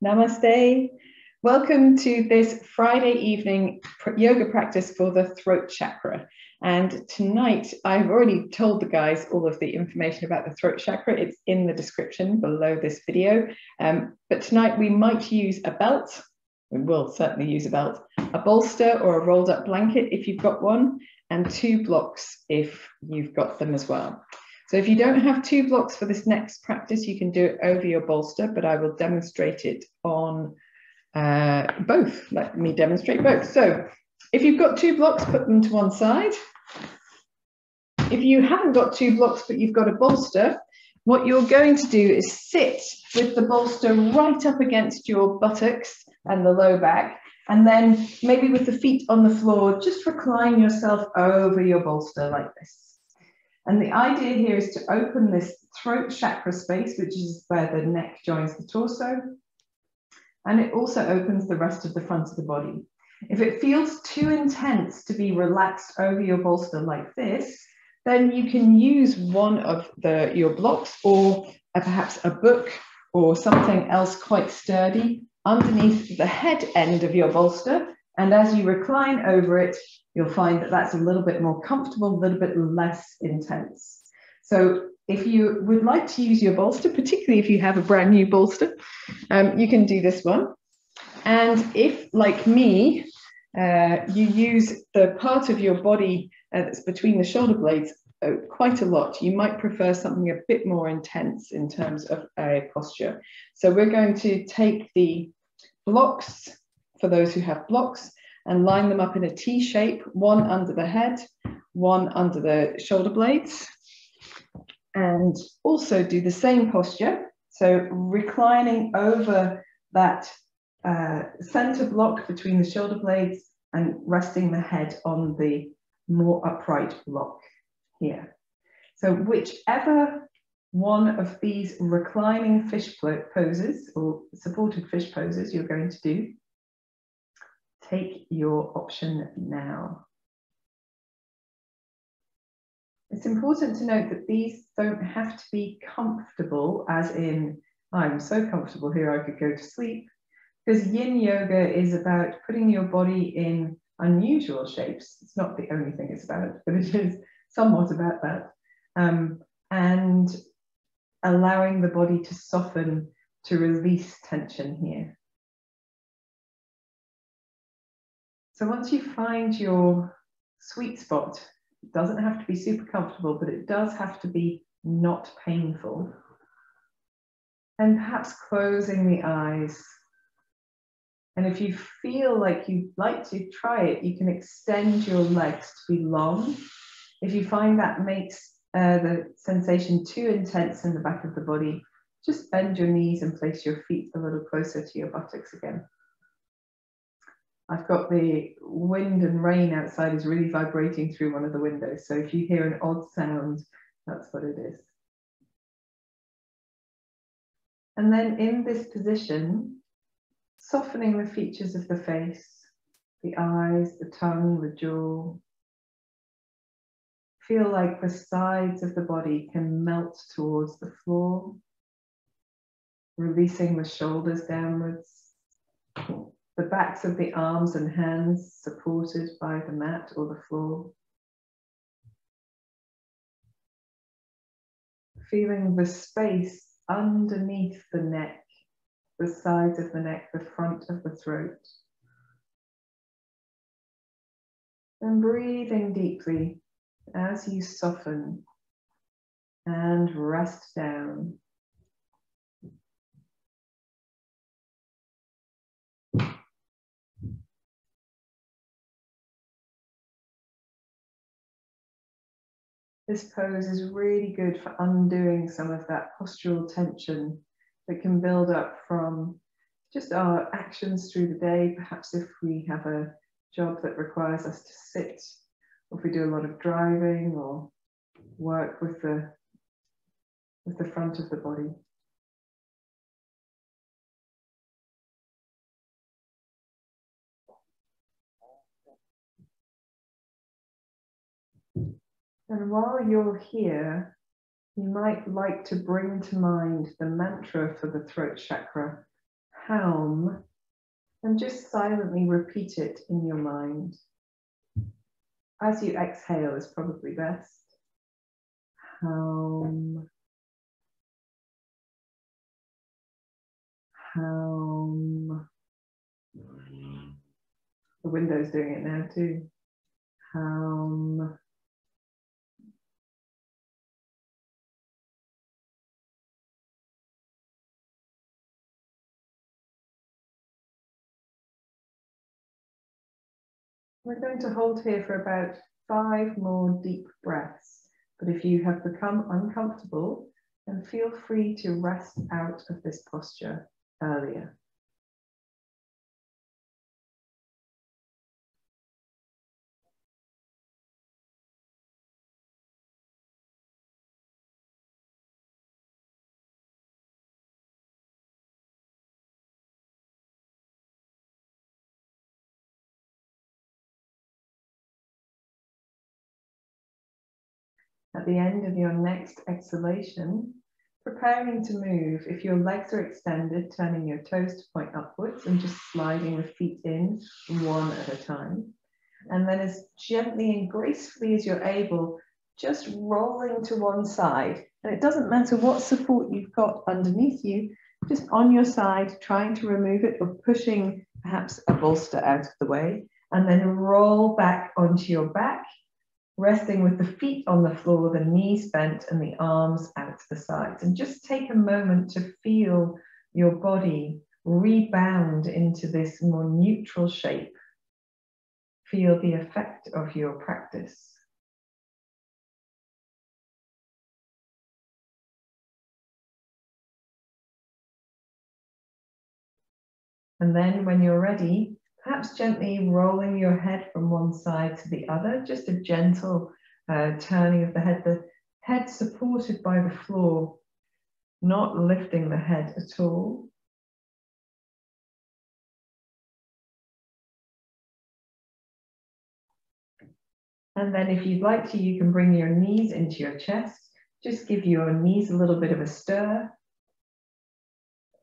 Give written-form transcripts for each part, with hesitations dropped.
Namaste. Welcome to this Friday evening yoga practice for the throat chakra. And tonight, I've already told the guys all of the information about the throat chakra. It's in the description below this video. But tonight we might use a belt. We will certainly use a belt, a bolster or a rolled up blanket if you've got one, and 2 blocks if you've got them as well. So if you don't have 2 blocks for this next practice, you can do it over your bolster, but I will demonstrate it on both. Let me demonstrate both. So if you've got 2 blocks, put them to one side. If you haven't got 2 blocks, but you've got a bolster, what you're going to do is sit with the bolster right up against your buttocks and the low back, and then maybe with the feet on the floor, just recline yourself over your bolster like this. And the idea here is to open this throat chakra space, which is where the neck joins the torso. And it also opens the rest of the front of the body. If it feels too intense to be relaxed over your bolster like this, then you can use one of your blocks or perhaps a book or something else quite sturdy underneath the head end of your bolster. And as you recline over it, you'll find that that's a little bit more comfortable, a little bit less intense. So if you would like to use your bolster, particularly if you have a brand new bolster, you can do this one. And if, like me, you use the part of your body that's between the shoulder blades quite a lot, you might prefer something a bit more intense in terms of a posture. So we're going to take the blocks, for those who have blocks, and line them up in a T shape, one under the head, one under the shoulder blades, and also do the same posture. So reclining over that center block between the shoulder blades and resting the head on the more upright block here. So whichever one of these reclining fish poses or supported fish poses you're going to do, take your option now. It's important to note that these don't have to be comfortable, as in, I'm so comfortable here I could go to sleep, because yin yoga is about putting your body in unusual shapes. It's not the only thing it's about, but it is somewhat about that. And allowing the body to soften, to release tension here. So once you find your sweet spot, it doesn't have to be super comfortable, but it does have to be not painful. And perhaps closing the eyes. And if you feel like you'd like to try it, you can extend your legs to be long. If you find that makes the sensation too intense in the back of the body, just bend your knees and place your feet a little closer to your buttocks again. I've got the wind and rain outside is really vibrating through one of the windows. So if you hear an odd sound, that's what it is. And then in this position, softening the features of the face, the eyes, the tongue, the jaw. Feel like the sides of the body can melt towards the floor, releasing the shoulders downwards. The backs of the arms and hands supported by the mat or the floor. Feeling the space underneath the neck, the sides of the neck, the front of the throat. And breathing deeply as you soften and rest down. This pose is really good for undoing some of that postural tension that can build up from just our actions through the day. Perhaps if we have a job that requires us to sit, or if we do a lot of driving or work with the front of the body. And while you're here, you might like to bring to mind the mantra for the throat chakra, Haum, and just silently repeat it in your mind. As you exhale is probably best. Haum, haum. The window's doing it now too. Haum. We're going to hold here for about 5 more deep breaths. But if you have become uncomfortable, then feel free to rest out of this posture earlier. At the end of your next exhalation, preparing to move, if your legs are extended, turning your toes to point upwards and just sliding the feet in one at a time. And then as gently and gracefully as you're able, just rolling to one side. And it doesn't matter what support you've got underneath you, just on your side, trying to remove it or pushing perhaps a bolster out of the way, and then roll back onto your back, resting with the feet on the floor, the knees bent and the arms out to the sides. And just take a moment to feel your body rebound into this more neutral shape. Feel the effect of your practice. And then when you're ready, perhaps gently rolling your head from one side to the other, just a gentle turning of the head supported by the floor, not lifting the head at all. And then if you'd like to, you can bring your knees into your chest. Just give your knees a little bit of a stir,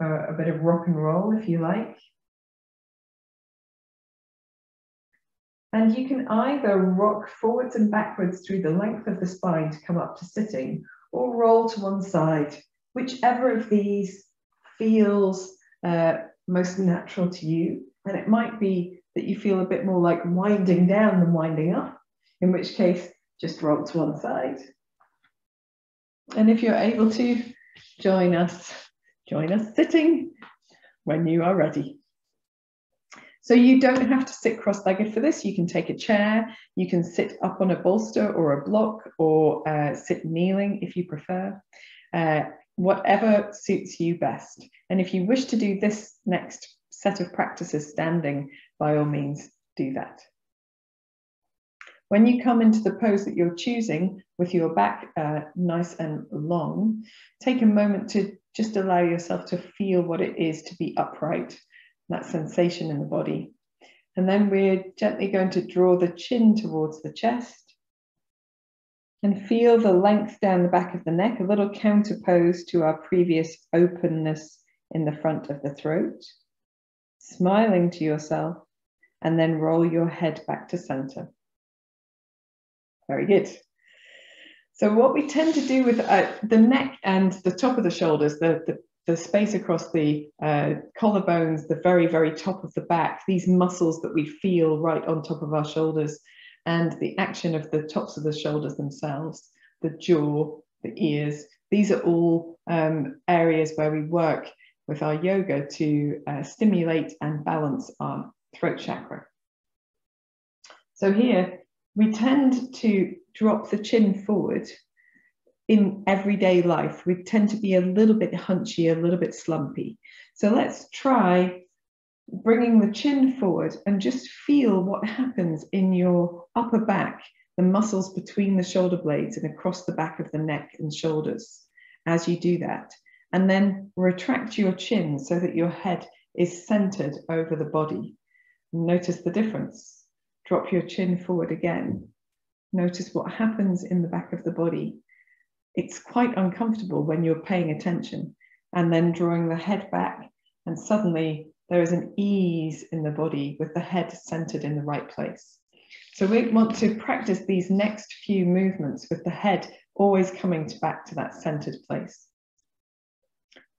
or a bit of rock and roll if you like. And you can either rock forwards and backwards through the length of the spine to come up to sitting, or roll to one side. Whichever of these feels most natural to you. And it might be that you feel a bit more like winding down than winding up, in which case just roll to one side. And if you're able to, join us sitting when you are ready. So you don't have to sit cross-legged for this. You can take a chair, you can sit up on a bolster or a block, or sit kneeling if you prefer, whatever suits you best. And if you wish to do this next set of practices standing, by all means, do that. When you come into the pose that you're choosing with your back nice and long, take a moment to just allow yourself to feel what it is to be upright, that sensation in the body. And then we're gently going to draw the chin towards the chest and feel the length down the back of the neck, a little counterpose to our previous openness in the front of the throat. Smiling to yourself, and then roll your head back to center. Very good. So what we tend to do with the neck and the top of the shoulders, the space across the collarbones, the very, very top of the back, these muscles that we feel right on top of our shoulders, and the action of the tops of the shoulders themselves, the jaw, the ears, these are all areas where we work with our yoga to stimulate and balance our throat chakra. So here, we tend to drop the chin forward. In everyday life, we tend to be a little bit hunchy, a little bit slumpy. So let's try bringing the chin forward and just feel what happens in your upper back, the muscles between the shoulder blades and across the back of the neck and shoulders as you do that. And then retract your chin so that your head is centered over the body. Notice the difference. Drop your chin forward again. Notice what happens in the back of the body. It's quite uncomfortable when you're paying attention, and then drawing the head back And suddenly there is an ease in the body with the head centered in the right place. So we want to practice these next few movements with the head always coming back to that centered place.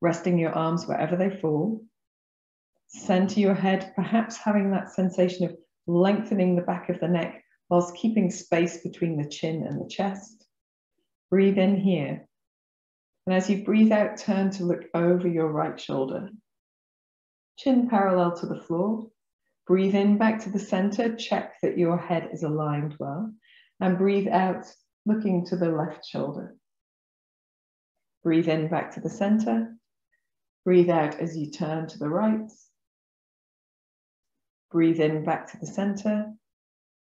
Resting your arms wherever they fall. Center your head, perhaps having that sensation of lengthening the back of the neck whilst keeping space between the chin and the chest. Breathe in here. And as you breathe out, turn to look over your right shoulder. Chin parallel to the floor. Breathe in back to the center. Check that your head is aligned well. And breathe out, looking to the left shoulder. Breathe in back to the center. Breathe out as you turn to the right. Breathe in back to the center.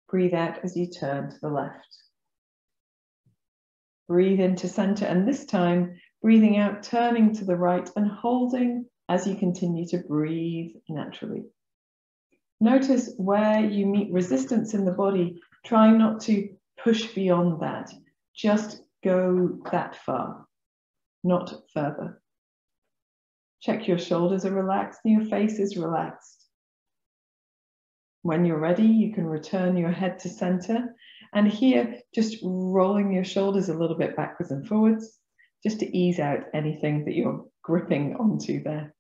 Breathe out as you turn to the left. Breathe into center, and this time, breathing out, turning to the right and holding as you continue to breathe naturally. Notice where you meet resistance in the body. Try not to push beyond that. Just go that far, not further. Check your shoulders are relaxed and your face is relaxed. When you're ready, you can return your head to center. And here, just rolling your shoulders a little bit backwards and forwards, just to ease out anything that you're gripping onto there.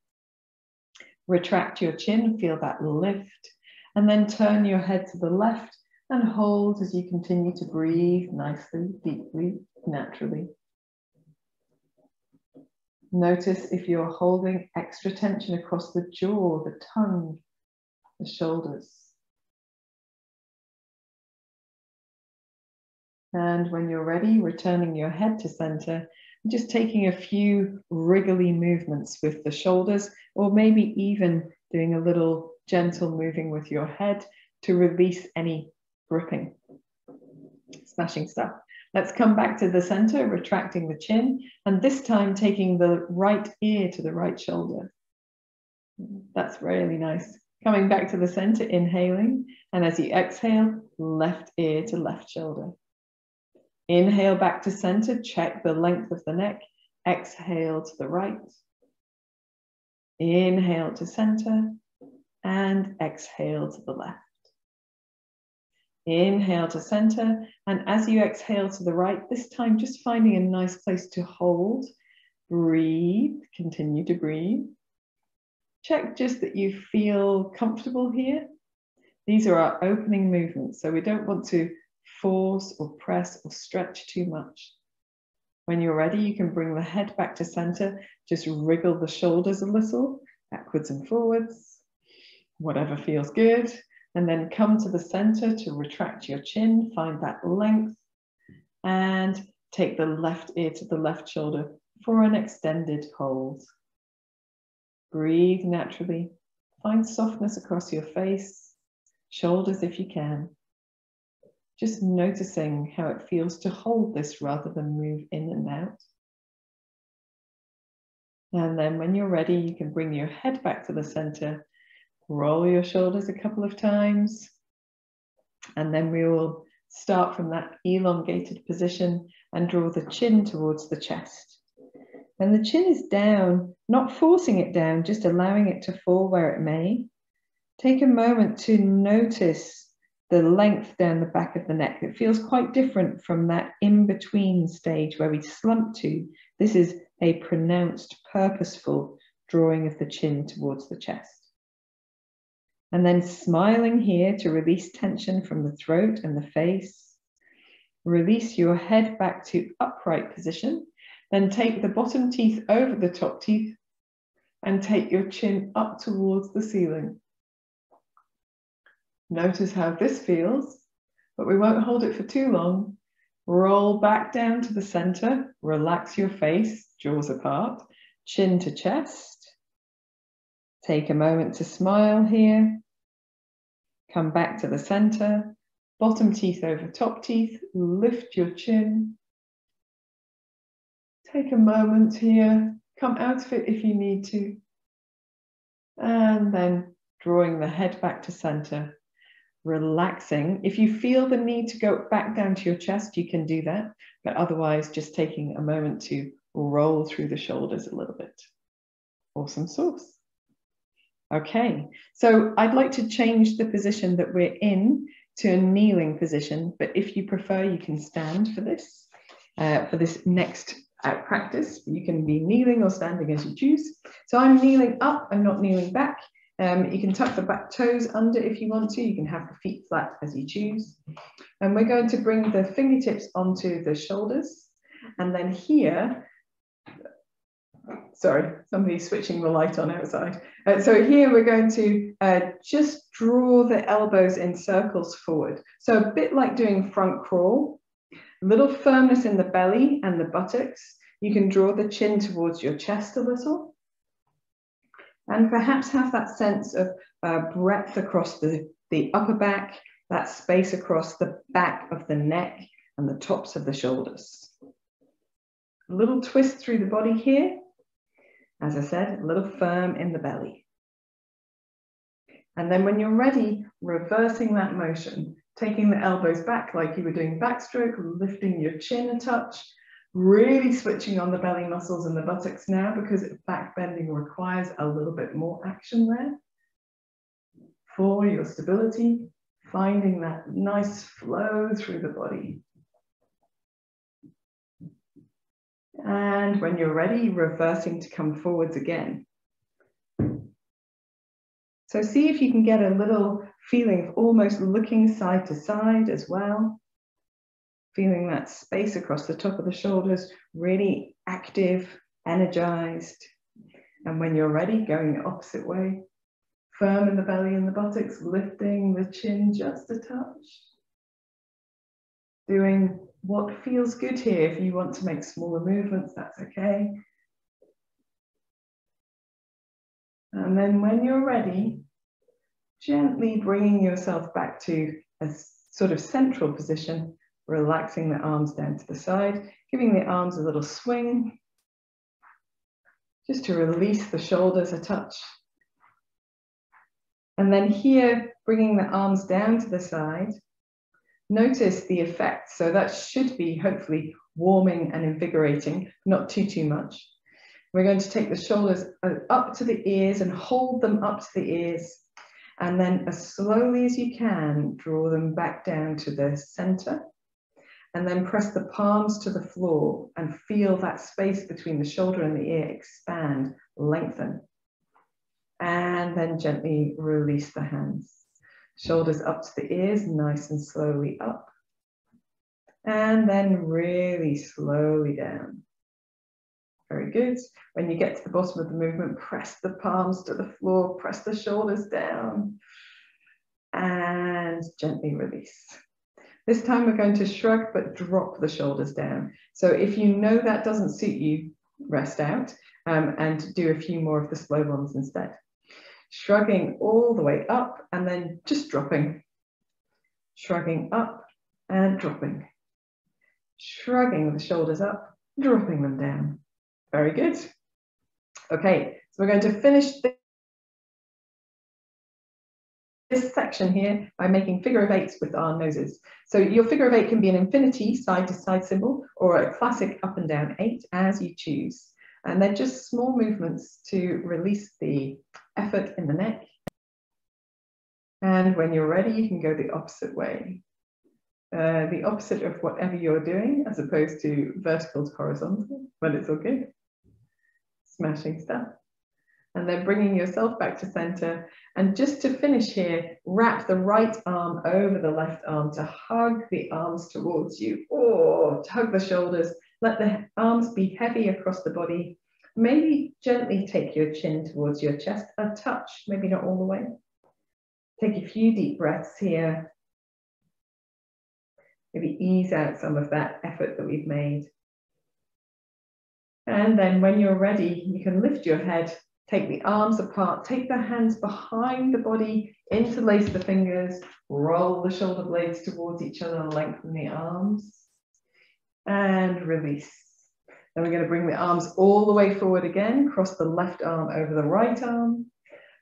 Retract your chin, feel that lift, and then turn your head to the left and hold as you continue to breathe nicely, deeply, naturally. Notice if you're holding extra tension across the jaw, the tongue, the shoulders. And when you're ready, returning your head to center, just taking a few wriggly movements with the shoulders, or maybe even doing a little gentle moving with your head to release any gripping. Smashing stuff. Let's come back to the center, retracting the chin, and this time taking the right ear to the right shoulder. That's really nice. Coming back to the center, inhaling, and as you exhale, left ear to left shoulder. Inhale back to center, check the length of the neck. Exhale to the right. Inhale to center and exhale to the left. Inhale to center, and as you exhale to the right, this time just finding a nice place to hold. Breathe, continue to breathe. Check just that you feel comfortable here. These are our opening movements, so we don't want to force or press or stretch too much. When you're ready, you can bring the head back to center, just wriggle the shoulders a little, backwards and forwards, whatever feels good, and then come to the center to retract your chin, find that length, and take the left ear to the left shoulder for an extended hold. Breathe naturally, find softness across your face, shoulders if you can. Just noticing how it feels to hold this rather than move in and out. And then when you're ready, you can bring your head back to the center, roll your shoulders a couple of times, and then we will start from that elongated position and draw the chin towards the chest. When the chin is down, not forcing it down, just allowing it to fall where it may, take a moment to notice the length down the back of the neck. It feels quite different from that in-between stage where we slump to. This is a pronounced, purposeful drawing of the chin towards the chest. And then smiling here to release tension from the throat and the face. Release your head back to upright position. Then take the bottom teeth over the top teeth and take your chin up towards the ceiling. Notice how this feels, but we won't hold it for too long. Roll back down to the center, relax your face, jaws apart, chin to chest. Take a moment to smile here. Come back to the center, bottom teeth over top teeth, lift your chin. Take a moment here, come out of it if you need to. And then drawing the head back to center. Relaxing. If you feel the need to go back down to your chest, you can do that, but otherwise just taking a moment to roll through the shoulders a little bit. Awesome sauce. Okay, so I'd like to change the position that we're in to a kneeling position, but if you prefer, you can stand for this next practice. You can be kneeling or standing as you choose. So I'm kneeling up, I'm not kneeling back. You can tuck the back toes under if you want to. You can have the feet flat as you choose. And we're going to bring the fingertips onto the shoulders. And then here, sorry, somebody's switching the light on outside. So here we're going to just draw the elbows in circles forward. So a bit like doing front crawl, a little firmness in the belly and the buttocks. You can draw the chin towards your chest a little. And perhaps have that sense of breadth across the upper back, that space across the back of the neck and the tops of the shoulders. A little twist through the body here. As I said, a little firm in the belly. And then when you're ready, reversing that motion, taking the elbows back like you were doing backstroke, lifting your chin a touch, really switching on the belly muscles and the buttocks now because back bending requires a little bit more action there. For your stability, finding that nice flow through the body. And when you're ready, reversing to come forwards again. So see if you can get a little feeling of almost looking side to side as well. Feeling that space across the top of the shoulders, really active, energized. And when you're ready, going the opposite way. Firm in the belly and the buttocks, lifting the chin just a touch. Doing what feels good here. If you want to make smaller movements, that's okay. And then when you're ready, gently bringing yourself back to a sort of central position, relaxing the arms down to the side, giving the arms a little swing, just to release the shoulders a touch. And then here, bringing the arms down to the side, notice the effect. So that should be hopefully warming and invigorating, not too much. We're going to take the shoulders up to the ears and hold them up to the ears. And then as slowly as you can, draw them back down to the center. And then press the palms to the floor and feel that space between the shoulder and the ear expand, lengthen. And then gently release the hands. Shoulders up to the ears, nice and slowly up. And then really slowly down. Very good. When you get to the bottom of the movement, press the palms to the floor, press the shoulders down, and gently release. This time we're going to shrug, but drop the shoulders down. So if you know that doesn't suit you, rest out and do a few more of the slow ones instead. Shrugging all the way up and then just dropping. Shrugging up and dropping. Shrugging the shoulders up, dropping them down. Very good. Okay, so we're going to finish this section here by making figure of eights with our noses. So your figure of eight can be an infinity side to side symbol or a classic up and down eight as you choose. And they're just small movements to release the effort in the neck. And when you're ready, you can go the opposite way. The opposite of whatever you're doing, as opposed to vertical to horizontal, but it's all good. Smashing stuff. And then bringing yourself back to center. And just to finish here, wrap the right arm over the left arm to hug the arms towards you, or to hug the shoulders. Let the arms be heavy across the body. Maybe gently take your chin towards your chest, a touch, maybe not all the way. Take a few deep breaths here. Maybe ease out some of that effort that we've made. And then when you're ready, you can lift your head, take the arms apart, take the hands behind the body, interlace the fingers, roll the shoulder blades towards each other, lengthen the arms, and release. Then we're going to bring the arms all the way forward again, cross the left arm over the right arm,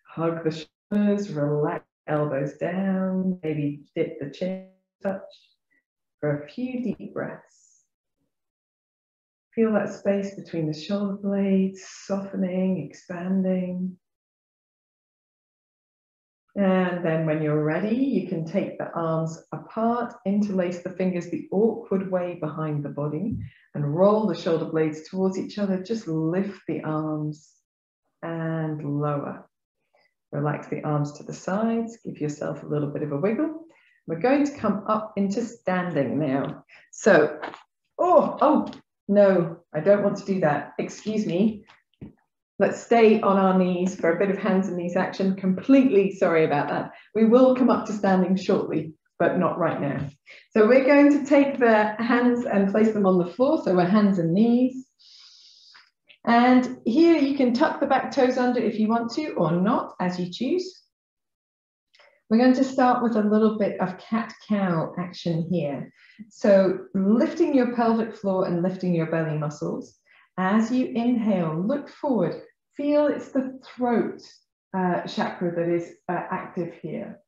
hug the shoulders, relax elbows down, maybe dip the chin touch for a few deep breaths. Feel that space between the shoulder blades, softening, expanding. And then when you're ready, you can take the arms apart, interlace the fingers the awkward way behind the body, and roll the shoulder blades towards each other. Just lift the arms and lower. Relax the arms to the sides, give yourself a little bit of a wiggle. We're going to come up into standing now. So, oh, no, I don't want to do that. Excuse me. Let's stay on our knees for a bit of hands and knees action. Completely sorry about that. We will come up to standing shortly, but not right now. So we're going to take the hands and place them on the floor. So we're hands and knees. And here you can tuck the back toes under if you want to, or not, as you choose. We're going to start with a little bit of cat-cow action here. So lifting your pelvic floor and lifting your belly muscles. As you inhale, look forward, feel it's the throat chakra that is active here.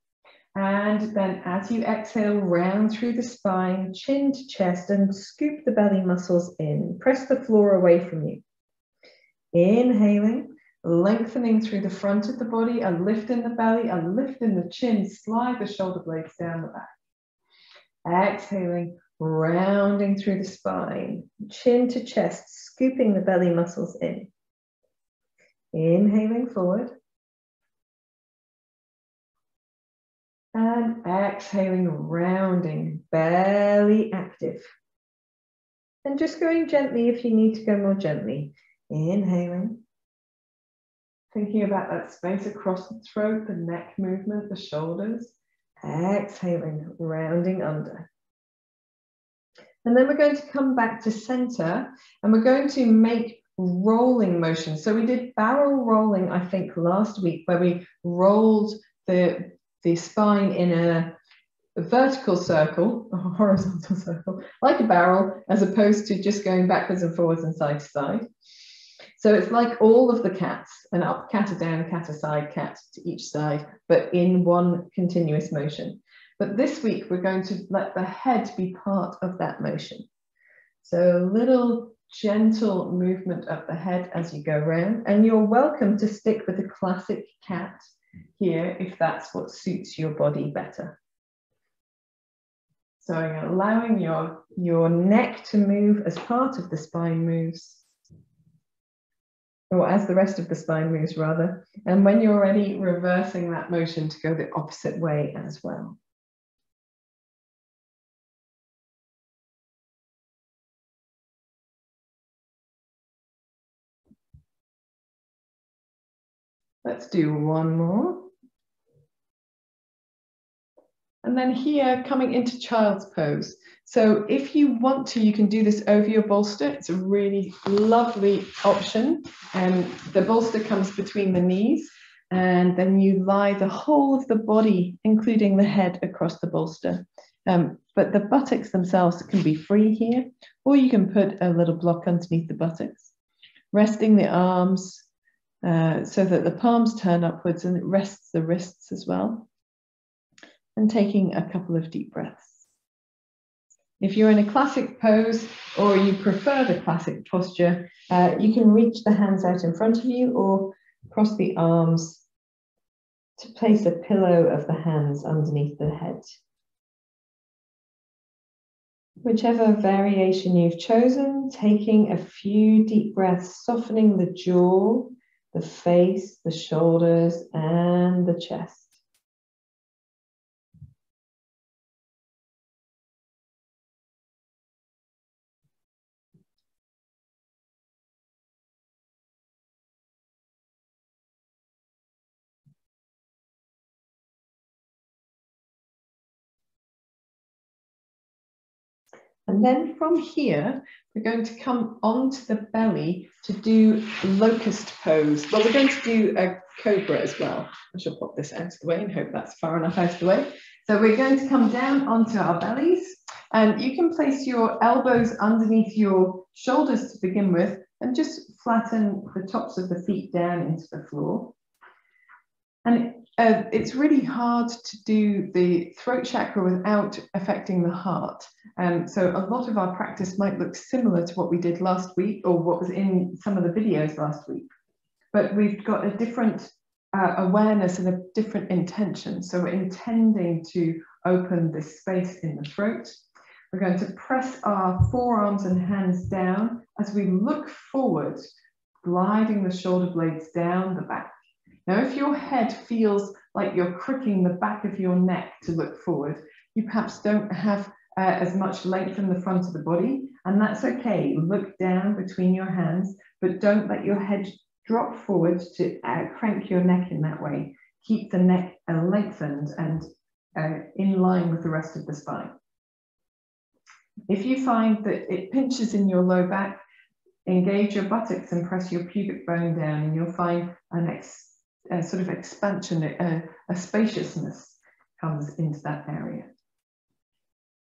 And then as you exhale, round through the spine, chin to chest, and scoop the belly muscles in. Press the floor away from you. Inhaling, lengthening through the front of the body, a lift in the belly, a lift in the chin, slide the shoulder blades down the back. Exhaling, rounding through the spine, chin to chest, scooping the belly muscles in. Inhaling forward. And exhaling, rounding, belly active. And just going gently if you need to go more gently. Inhaling. Thinking about that space across the throat, the neck movement, the shoulders. Exhaling, rounding under. And then we're going to come back to center and we're going to make rolling motion. So we did barrel rolling, I think, last week, where we rolled the spine in a vertical circle, a horizontal circle, like a barrel, as opposed to just going backwards and forwards and side to side. So it's like all of the cats, an up, cat, a down, cat aside, cat to each side, but in one continuous motion. But this week, we're going to let the head be part of that motion. So little gentle movement of the head as you go around, and you're welcome to stick with the classic cat here if that's what suits your body better. So allowing your neck to move as part of the spine moves, or as the rest of the spine moves rather. And when you're ready, reversing that motion to go the opposite way as well. Let's do one more. And then here, coming into child's pose. So if you want to, you can do this over your bolster. It's a really lovely option. And the bolster comes between the knees, and then you lie the whole of the body, including the head, across the bolster. But the buttocks themselves can be free here, or you can put a little block underneath the buttocks, resting the arms so that the palms turn upwards, and it rests the wrists as well. And taking a couple of deep breaths. If you're in a classic pose or you prefer the classic posture, you can reach the hands out in front of you or cross the arms to place a pillow of the hands underneath the head. Whichever variation you've chosen, taking a few deep breaths, softening the jaw, the face, the shoulders, and the chest. And then from here, we're going to come onto the belly to do locust pose. Well, we're going to do a cobra as well. I shall pop this out of the way and hope that's far enough out of the way. So we're going to come down onto our bellies, and you can place your elbows underneath your shoulders to begin with, and just flatten the tops of the feet down into the floor. And it's really hard to do the throat chakra without affecting the heart. So a lot of our practice might look similar to what we did last week or what was in some of the videos last week. But we've got a different awareness and a different intention. So we're intending to open this space in the throat. We're going to press our forearms and hands down as we look forward, gliding the shoulder blades down the back. Now, if your head feels like you're crooking the back of your neck to look forward, you perhaps don't have as much length in the front of the body, and that's okay. Look down between your hands, but don't let your head drop forward to crank your neck in that way. Keep the neck lengthened and in line with the rest of the spine. If you find that it pinches in your low back, engage your buttocks and press your pubic bone down, and you'll find a sort of expansion, a spaciousness comes into that area.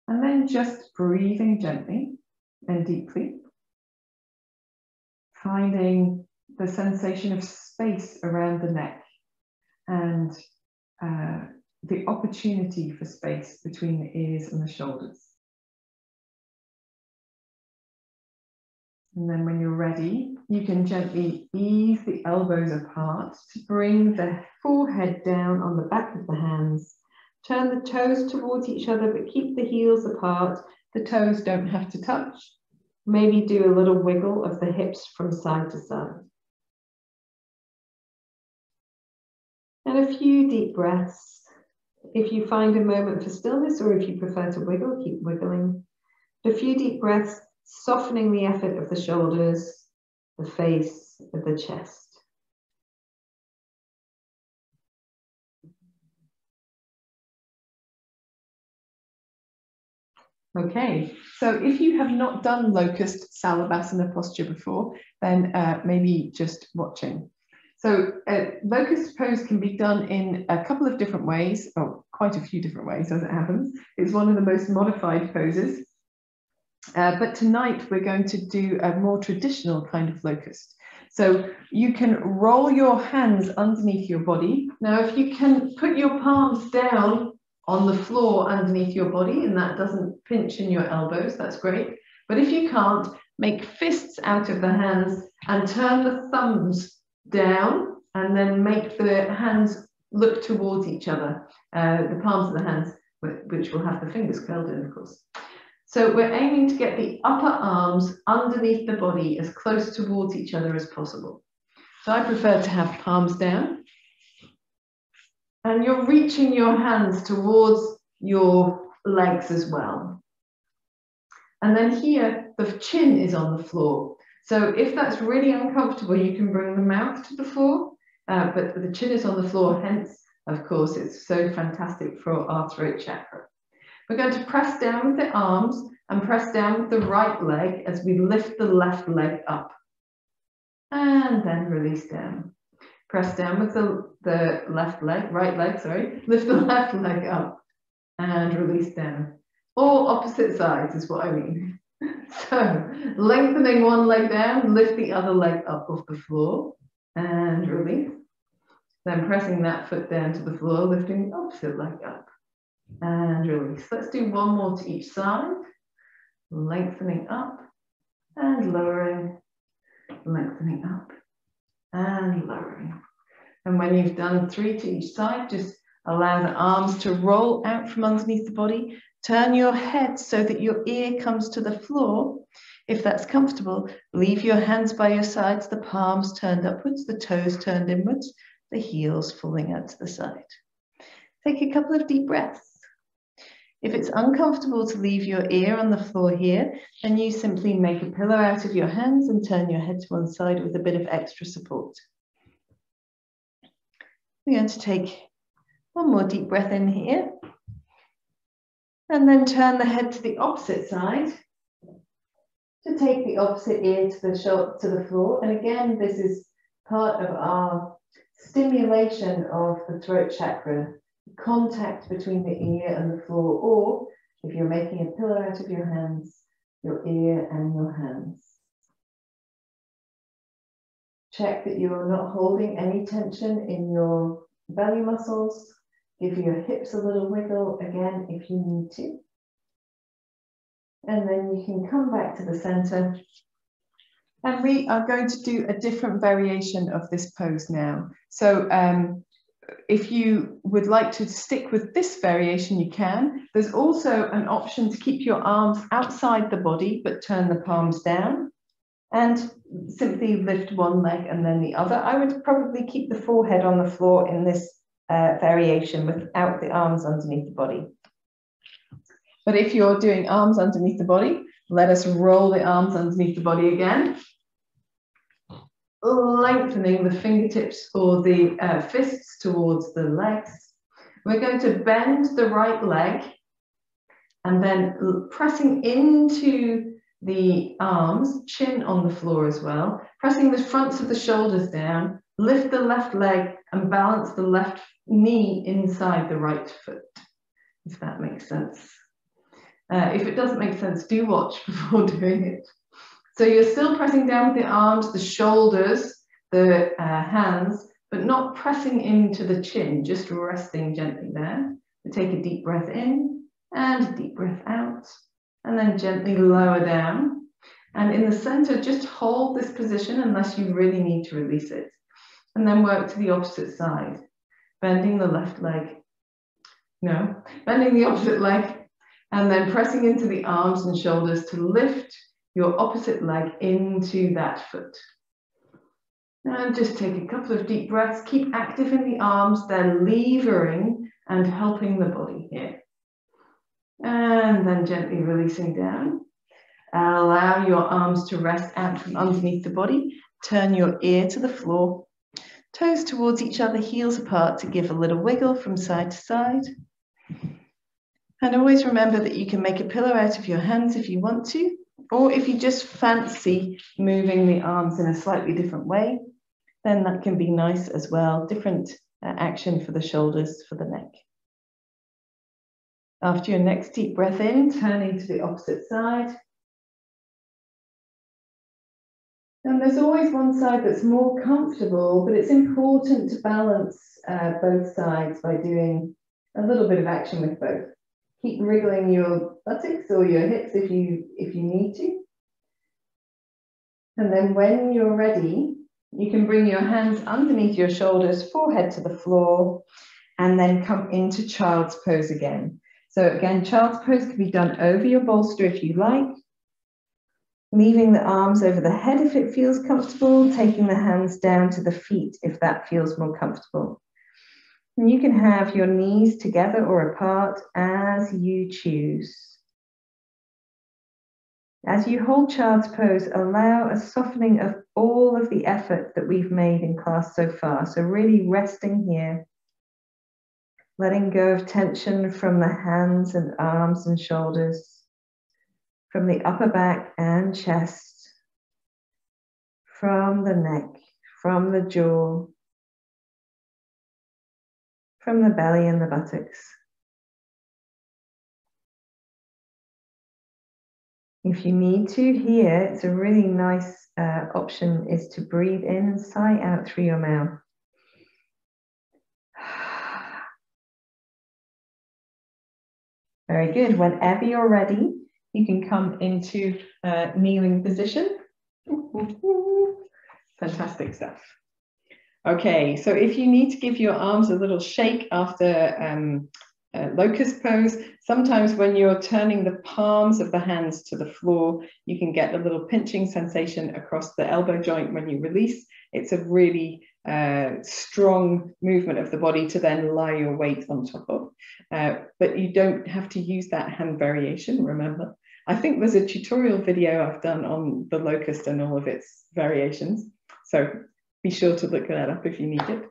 And then just breathing gently and deeply, finding the sensation of space around the neck and the opportunity for space between the ears and the shoulders. And then when you're ready, you can gently ease the elbows apart to bring the forehead down on the back of the hands. Turn the toes towards each other, but keep the heels apart. The toes don't have to touch. Maybe do a little wiggle of the hips from side to side. And a few deep breaths. If you find a moment for stillness, or if you prefer to wiggle, keep wiggling. A few deep breaths, softening the effort of the shoulders, the face, of the chest. Okay, so if you have not done locust salabhasana posture before, then maybe just watching. So locust pose can be done in a couple of different ways, or quite a few different ways as it happens. It's one of the most modified poses. But tonight we're going to do a more traditional kind of locust. So you can roll your hands underneath your body. Now, if you can put your palms down on the floor underneath your body and that doesn't pinch in your elbows, that's great. But if you can't, make fists out of the hands and turn the thumbs down and then make the hands look towards each other, the palms of the hands, which will have the fingers curled in, of course. So we're aiming to get the upper arms underneath the body as close towards each other as possible. So I prefer to have palms down. And you're reaching your hands towards your legs as well. And then here, the chin is on the floor. So if that's really uncomfortable, you can bring the mouth to the floor, but the chin is on the floor, hence, of course, it's so fantastic for our throat chakra. We're going to press down with the arms and press down with the right leg as we lift the left leg up. And then release down. Press down with the left leg, right leg, sorry. Lift the left leg up and release down. Or opposite sides is what I mean. So lengthening one leg down, lift the other leg up off the floor and release. Then pressing that foot down to the floor, lifting the opposite leg up and release. Let's do one more to each side. Lengthening up and lowering, lengthening up and lowering. And when you've done 3 to each side, just allow the arms to roll out from underneath the body. Turn your head so that your ear comes to the floor. If that's comfortable, leave your hands by your sides, the palms turned upwards, the toes turned inwards, the heels falling out to the side. Take a couple of deep breaths. If it's uncomfortable to leave your ear on the floor here, then you simply make a pillow out of your hands and turn your head to one side with a bit of extra support. We're going to take one more deep breath in here. And then turn the head to the opposite side to take the opposite ear to the floor. And again, this is part of our stimulation of the throat chakra, contact between the ear and the floor, or if you're making a pillow out of your hands, your ear and your hands. Check that you are not holding any tension in your belly muscles. Give your hips a little wiggle again if you need to. And then you can come back to the center And we are going to do a different variation of this pose now. So if you would like to stick with this variation, you can. There's also an option to keep your arms outside the body, but turn the palms down and simply lift one leg and then the other. I would probably keep the forehead on the floor in this variation without the arms underneath the body. But if you're doing arms underneath the body, let us roll the arms underneath the body again. Lengthening the fingertips or the fists towards the legs. We're going to bend the right leg and then pressing into the arms, chin on the floor as well, pressing the fronts of the shoulders down, lift the left leg and balance the left knee inside the right foot, if that makes sense. If it doesn't make sense, do watch before doing it. So you're still pressing down with the arms, the shoulders, the hands, but not pressing into the chin, just resting gently there. So take a deep breath in and a deep breath out, and then gently lower down. And in the center, just hold this position unless you really need to release it. And then work to the opposite side, bending the left leg. No, bending the opposite leg, and then pressing into the arms and shoulders to lift your opposite leg into that foot. And just take a couple of deep breaths. Keep active in the arms, they're levering and helping the body here. And then gently releasing down. Allow your arms to rest out from underneath the body. Turn your ear to the floor. Toes towards each other, heels apart to give a little wiggle from side to side. And always remember that you can make a pillow out of your hands if you want to, or if you just fancy moving the arms in a slightly different way, then that can be nice as well. Different action for the shoulders, for the neck. After your next deep breath in, turning to the opposite side. And there's always one side that's more comfortable, but it's important to balance both sides by doing a little bit of action with both. Keep wriggling your buttocks or your hips if you need to. And then when you're ready, you can bring your hands underneath your shoulders, forehead to the floor, and then come into child's pose again. So again, child's pose can be done over your bolster if you like, leaving the arms over the head if it feels comfortable, taking the hands down to the feet if that feels more comfortable. And you can have your knees together or apart as you choose. As you hold child's pose, allow a softening of all of the effort that we've made in class so far. So really resting here, letting go of tension from the hands and arms and shoulders, from the upper back and chest, from the neck, from the jaw, from the belly and the buttocks. If you need to, here, it's a really nice option is to breathe in and sigh out through your mouth. Very good. Whenever you're ready, you can come into kneeling position. Fantastic stuff. Okay, so if you need to give your arms a little shake after locust pose, sometimes when you're turning the palms of the hands to the floor, you can get a little pinching sensation across the elbow joint when you release. It's a really strong movement of the body to then lie your weight on top of. But you don't have to use that hand variation, remember. I think there's a tutorial video I've done on the locust and all of its variations. So be sure to look that up if you need it.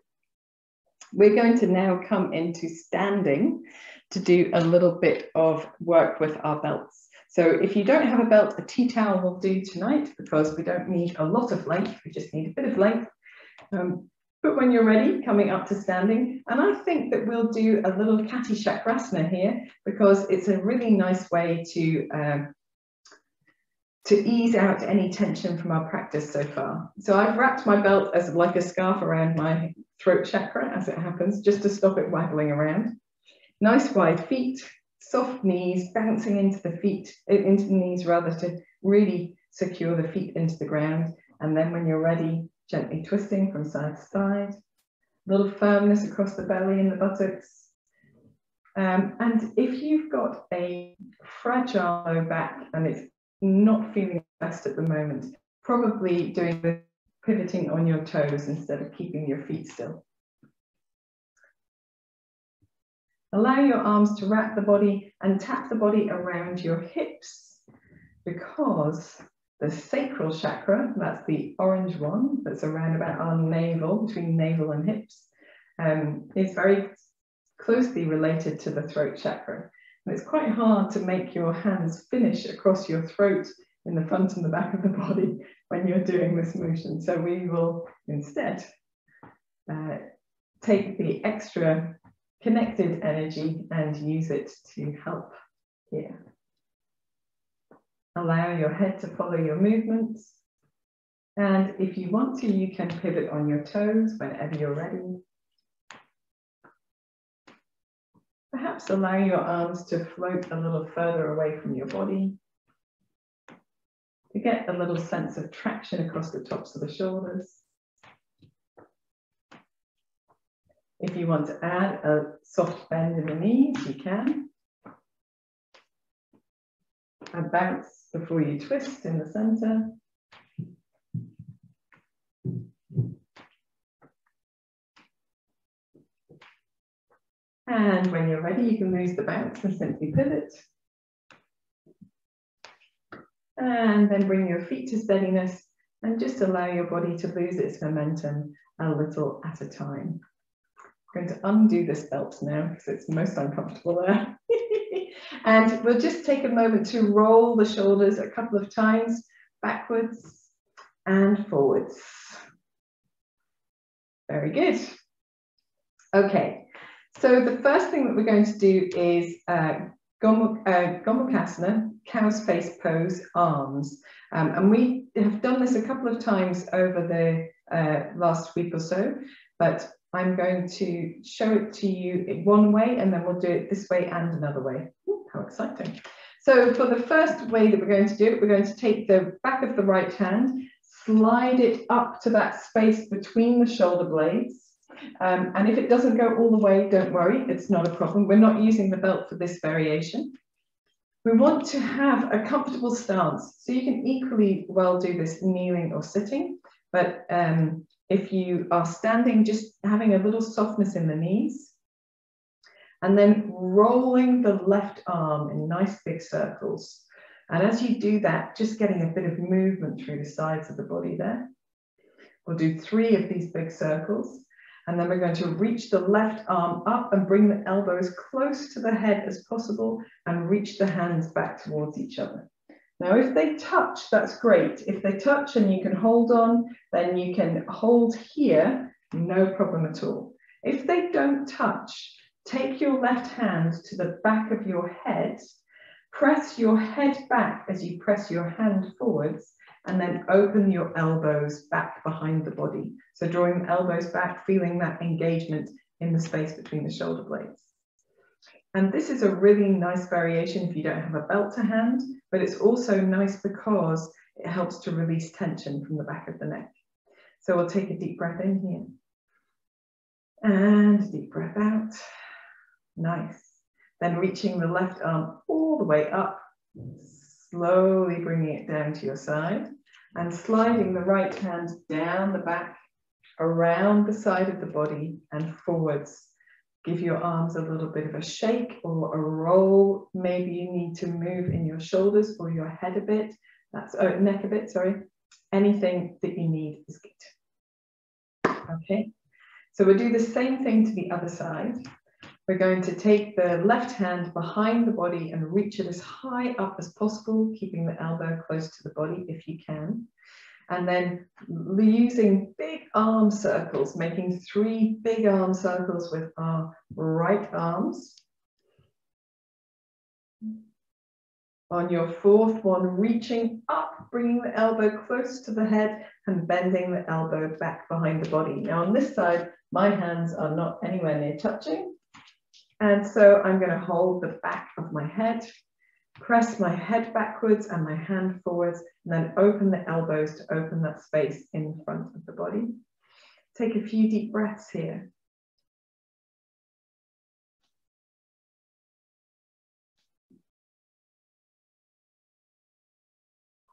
We're going to now come into standing to do a little bit of work with our belts. So if you don't have a belt, a tea towel will do tonight because we don't need a lot of length, we just need a bit of length. But when you're ready, coming up to standing, and I think that we'll do a little Kati Chakrasana here because it's a really nice way to ease out any tension from our practice so far. So I've wrapped my belt as like a scarf around my throat chakra as it happens, just to stop it waggling around. Nice wide feet, soft knees, bouncing into the feet, into the knees rather, to really secure the feet into the ground. And then when you're ready, gently twisting from side to side. A little firmness across the belly and the buttocks. And if you've got a fragile low back and it's not feeling best at the moment, probably doing the pivoting on your toes instead of keeping your feet still. Allow your arms to wrap the body and tap the body around your hips, because the sacral chakra, that's the orange one that's around about our navel, between navel and hips, is very closely related to the throat chakra. And it's quite hard to make your hands finish across your throat in the front and the back of the body when you're doing this motion. So we will instead take the extra connected energy and use it to help here. Allow your head to follow your movements. And if you want to, you can pivot on your toes whenever you're ready. Perhaps allow your arms to float a little further away from your body to get a little sense of traction across the tops of the shoulders. If you want to add a soft bend in the knees, you can. A bounce before you twist in the center. And when you're ready, you can lose the bounce and simply pivot. And then bring your feet to steadiness and just allow your body to lose its momentum a little at a time. I'm going to undo this belt now because it's most uncomfortable there. And we'll just take a moment to roll the shoulders a couple of times, backwards and forwards. Very good. Okay, so the first thing that we're going to do is Gomukhasana, cow's face pose, arms. And we have done this a couple of times over the last week or so, but I'm going to show it to you one way and then we'll do it this way and another way. Ooh, how exciting. So for the first way that we're going to do it, we're going to take the back of the right hand, slide it up to that space between the shoulder blades. And if it doesn't go all the way, don't worry, it's not a problem. We're not using the belt for this variation. We want to have a comfortable stance. So you can equally well do this kneeling or sitting, but if you are standing, just having a little softness in the knees, and then rolling the left arm in nice big circles. And as you do that, just getting a bit of movement through the sides of the body there. We'll do 3 of these big circles. And then we're going to reach the left arm up and bring the elbows close to the head as possible and reach the hands back towards each other. Now, if they touch, that's great. If they touch and you can hold on, then you can hold here, no problem at all. If they don't touch, take your left hand to the back of your head, press your head back as you press your hand forwards, and then open your elbows back behind the body. So drawing the elbows back, feeling that engagement in the space between the shoulder blades. And this is a really nice variation if you don't have a belt to hand, but it's also nice because it helps to release tension from the back of the neck. So we'll take a deep breath in here. And a deep breath out. Nice. Then reaching the left arm all the way up, slowly bringing it down to your side and sliding the right hand down the back, around the side of the body and forwards. Give your arms a little bit of a shake or a roll. Maybe you need to move in your shoulders or your head a bit. That's neck a bit, sorry. Anything that you need is good. Okay, so we'll do the same thing to the other side. We're going to take the left hand behind the body and reach it as high up as possible, keeping the elbow close to the body if you can. And then using big arm circles, making 3 big arm circles with our right arms. On your 4th one, reaching up, bringing the elbow close to the head and bending the elbow back behind the body. Now on this side, my hands are not anywhere near touching. And so I'm going to hold the back of my head Press my head backwards and my hand forwards, and then open the elbows to open that space in front of the body. Take a few deep breaths here.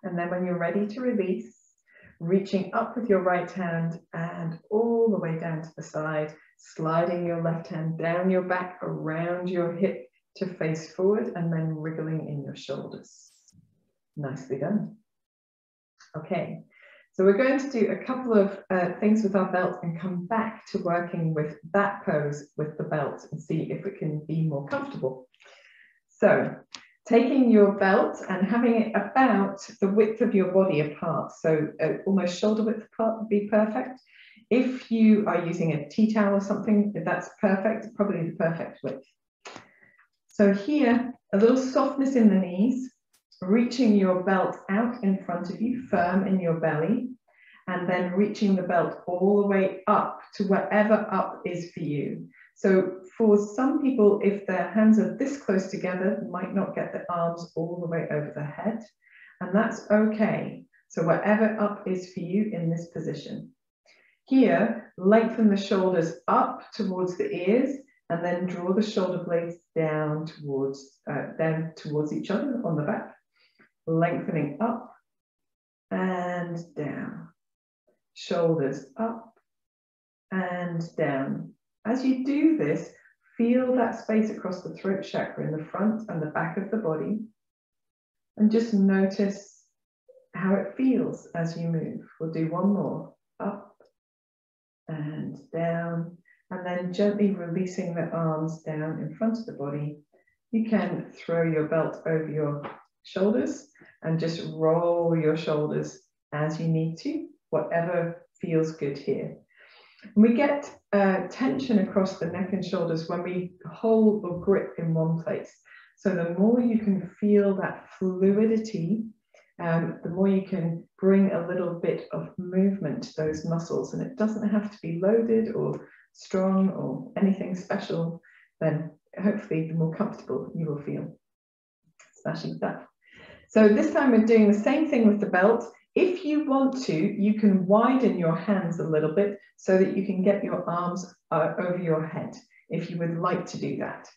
And then when you're ready to release, reaching up with your right hand and all the way down to the side, sliding your left hand down your back, around your hip to face forward, and then wriggling in your shoulders. Nicely done. Okay, so we're going to do a couple of things with our belt and come back to working with that pose with the belt and see if it can be more comfortable. So, taking your belt and having it about the width of your body apart, so almost shoulder width apart would be perfect. If you are using a tea towel or something, that's perfect, probably the perfect width. So here, a little softness in the knees, reaching your belt out in front of you, firm in your belly, and then reaching the belt all the way up to wherever up is for you. So for some people, if their hands are this close together, might not get the arms all the way over the head, and that's okay. So wherever up is for you in this position. Here, lengthen the shoulders up towards the ears, and then draw the shoulder blades down towards each other on the back, lengthening up and down, shoulders up and down. As you do this, feel that space across the throat chakra in the front and the back of the body, and just notice how it feels as you move. We'll do one more, up and down, and then gently releasing the arms down in front of the body. You can throw your belt over your shoulders and just roll your shoulders as you need to, whatever feels good here. And we get tension across the neck and shoulders when we hold or grip in one place. So the more you can feel that fluidity, the more you can bring a little bit of movement to those muscles. And it doesn't have to be loaded or strong or anything special. Then hopefully the more comfortable you will feel. Smashing stuff. So this time we're doing the same thing with the belt. If you want to, you can widen your hands a little bit so that you can get your arms over your head, if you would like to do that.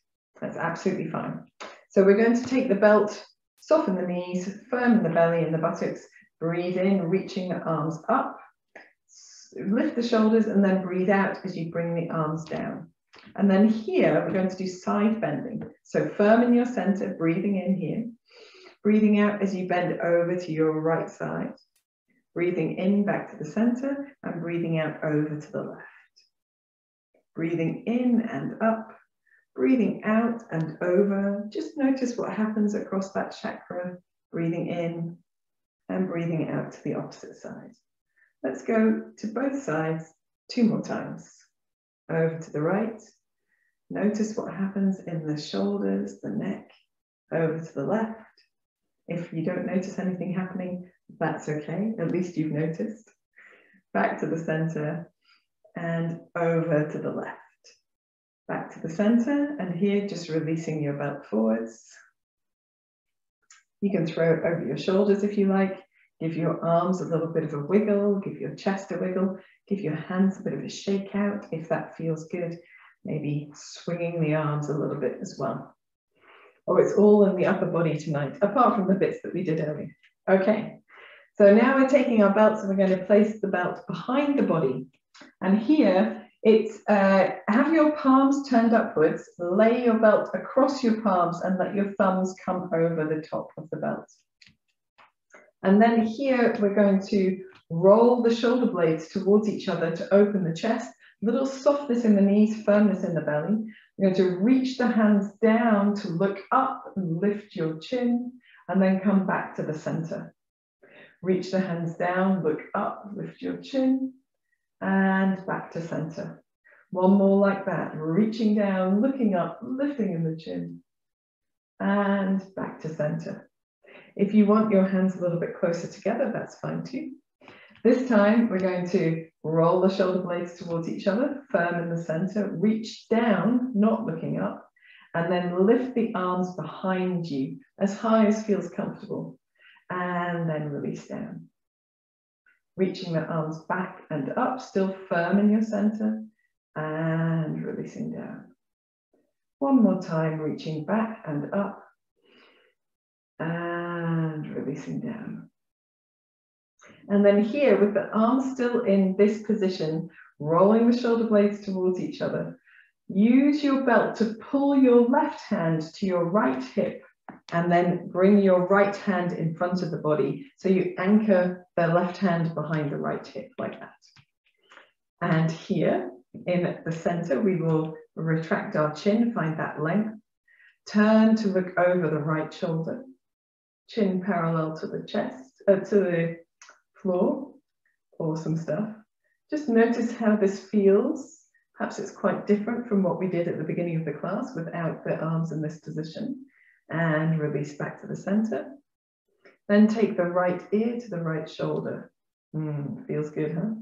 That's absolutely fine. So we're going to take the belt, soften the knees, firm the belly and the buttocks, breathe in, reaching the arms up, lift the shoulders, and then breathe out as you bring the arms down. And then here, we're going to do side bending. So firm in your center, breathing in here. Breathing out as you bend over to your right side. Breathing in back to the center and breathing out over to the left. Breathing in and up, breathing out and over. Just notice what happens across that chakra. Breathing in and breathing out to the opposite side. Let's go to both sides 2 more times. Over to the right. Notice what happens in the shoulders, the neck. Over to the left. If you don't notice anything happening, that's okay. At least you've noticed. Back to the center and over to the left. Back to the center, and here just releasing your belt forwards. You can throw it over your shoulders if you like. Give your arms a little bit of a wiggle. Give your chest a wiggle. Give your hands a bit of a shake out if that feels good. Maybe swinging the arms a little bit as well. Oh, it's all in the upper body tonight, apart from the bits that we did earlier. Okay, so now we're taking our belts and we're going to place the belt behind the body. And here, it's have your palms turned upwards, lay your belt across your palms and let your thumbs come over the top of the belt. And then here, we're going to roll the shoulder blades towards each other to open the chest. Little softness in the knees, firmness in the belly. You're going to reach the hands down to look up and lift your chin, and then come back to the center. Reach the hands down, look up, lift your chin, and back to center. One more like that, reaching down, looking up, lifting in the chin, and back to center. If you want your hands a little bit closer together, that's fine too. This time, we're going to roll the shoulder blades towards each other, firm in the center, reach down, not looking up, And then lift the arms behind you as high as feels comfortable. And then release down. Reaching the arms back and up, still firm in your center. And releasing down. One more time, reaching back and up. And releasing down. And then here, with the arms still in this position, rolling the shoulder blades towards each other, use your belt to pull your left hand to your right hip and then bring your right hand in front of the body. So you anchor the left hand behind the right hip like that. And here in the center, we will retract our chin, find that length. Turn to look over the right shoulder. Chin parallel to the chest, to the floor. Awesome stuff. Just notice how this feels. Perhaps it's quite different from what we did at the beginning of the class without the arms in this position. And release back to the center. Then take the right ear to the right shoulder. Feels good, huh?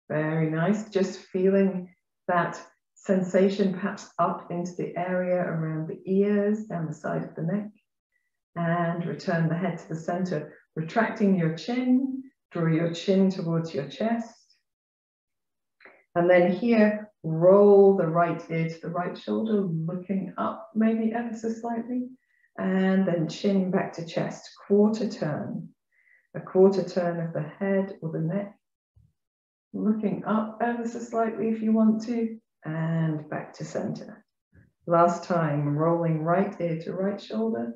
Very nice. Just feeling that sensation perhaps up into the area around the ears, down the side of the neck. And return the head to the center, retracting your chin. Draw your chin towards your chest. And then here, roll the right ear to the right shoulder, looking up maybe ever so slightly. And then chin back to chest, quarter turn. A quarter turn of the head or the neck. Looking up ever so slightly if you want to. And back to center. Last time, rolling right ear to right shoulder.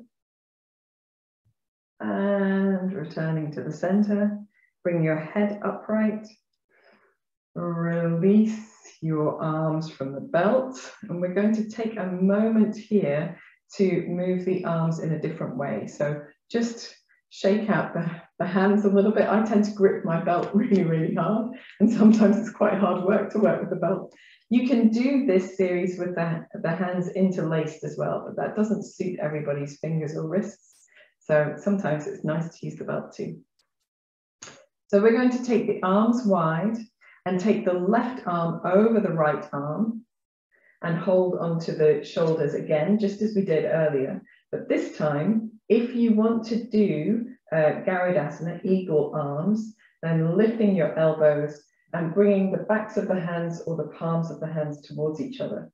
And returning to the center. Bring your head upright. Release your arms from the belt. And we're going to take a moment here to move the arms in a different way. So just shake out the hands a little bit. I tend to grip my belt really, really hard. And sometimes it's quite hard work to work with the belt. You can do this series with the hands interlaced as well, but that doesn't suit everybody's fingers or wrists. So sometimes it's nice to use the belt too. So we're going to take the arms wide and take the left arm over the right arm and hold onto the shoulders again, just as we did earlier. But this time, if you want to do Garudasana, eagle arms, then lifting your elbows and bringing the backs of the hands or the palms of the hands towards each other.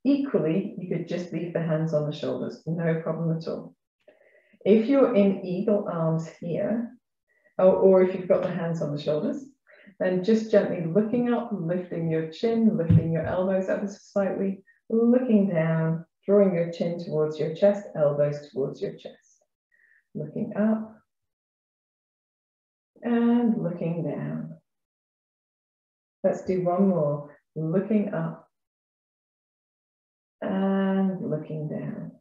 Equally, you could just leave the hands on the shoulders, no problem at all. If you're in eagle arms here, or if you've got the hands on the shoulders, then just gently looking up, lifting your chin, lifting your elbows ever so slightly, looking down, drawing your chin towards your chest, elbows towards your chest. Looking up and looking down. Let's do one more. Looking up and looking down.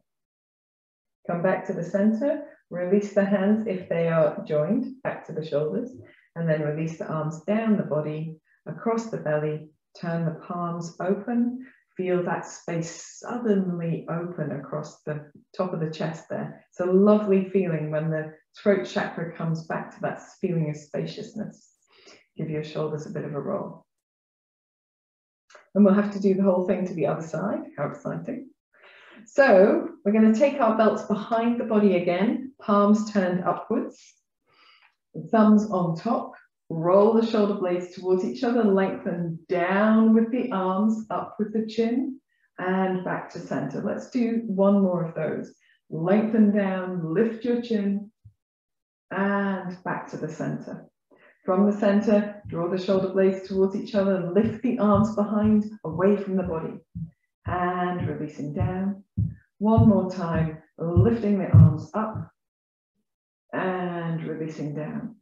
Come back to the center, release the hands if they are joined, back to the shoulders, and then release the arms down the body, across the belly, turn the palms open, feel that space suddenly open across the top of the chest there. It's a lovely feeling when the throat chakra comes back to that feeling of spaciousness. Give your shoulders a bit of a roll. And we'll have to do the whole thing to the other side. How exciting. So we're going to take our belts behind the body again, palms turned upwards, thumbs on top, roll the shoulder blades towards each other, lengthen down with the arms, up with the chin, and back to center. Let's do one more of those. Lengthen down, lift your chin, and back to the center. From the center, draw the shoulder blades towards each other, lift the arms behind, away from the body, and releasing down. One more time, lifting the arms up and releasing down.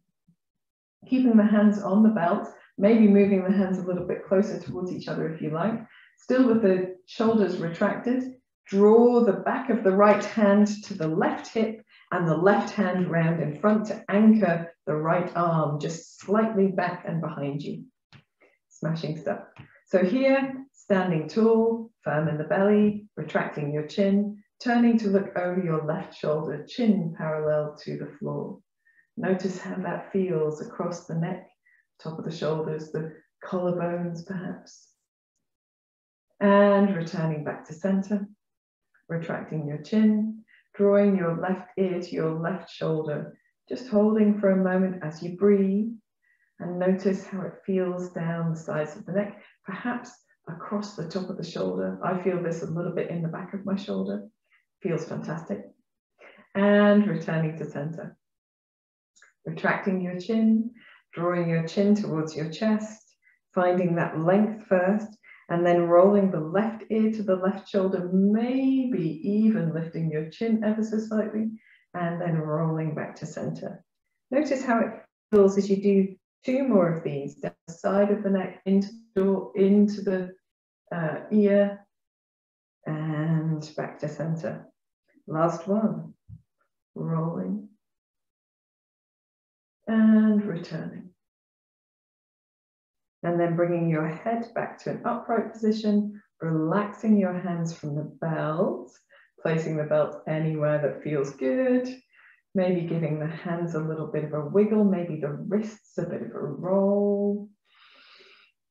Keeping the hands on the belt, maybe moving the hands a little bit closer towards each other if you like. Still with the shoulders retracted, draw the back of the right hand to the left hip and the left hand round in front to anchor the right arm just slightly back and behind you. Smashing stuff. So here, standing tall, firm in the belly, retracting your chin, turning to look over your left shoulder, chin parallel to the floor. Notice how that feels across the neck, top of the shoulders, the collarbones perhaps. And returning back to center, retracting your chin, drawing your left ear to your left shoulder, just holding for a moment as you breathe, and notice how it feels down the sides of the neck, perhaps across the top of the shoulder. I feel this a little bit in the back of my shoulder. Feels fantastic. And returning to center. Retracting your chin, drawing your chin towards your chest, finding that length first, and then rolling the left ear to the left shoulder, maybe even lifting your chin ever so slightly, and then rolling back to center. Notice how it feels as you do 2 more of these, down the side of the neck, into the ear, and back to center. Last one, rolling, and returning. And then bringing your head back to an upright position, relaxing your hands from the belt, placing the belt anywhere that feels good, maybe giving the hands a little bit of a wiggle, maybe the wrists a bit of a roll.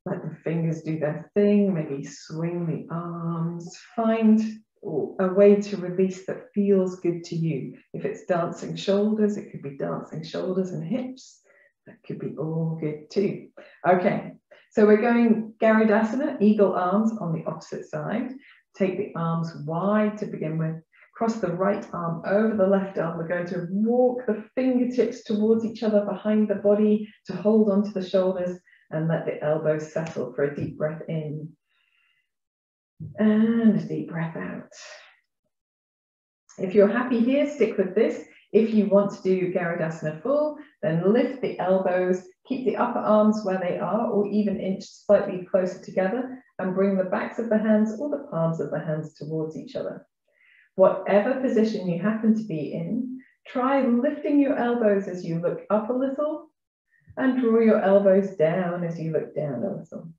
Let the fingers do their thing, maybe swing the arms. Find a way to release that feels good to you. If it's dancing shoulders, it could be dancing shoulders and hips. That could be all good too. Okay, so we're going Garudasana, eagle arms on the opposite side. Take the arms wide to begin with. Cross the right arm over the left arm. We're going to walk the fingertips towards each other behind the body to hold onto the shoulders and let the elbows settle for a deep breath in. And a deep breath out. If you're happy here, stick with this. If you want to do Garudasana full, then lift the elbows, keep the upper arms where they are, or even inch slightly closer together, and bring the backs of the hands or the palms of the hands towards each other. Whatever position you happen to be in, try lifting your elbows as you look up a little, and draw your elbows down as you look down a little.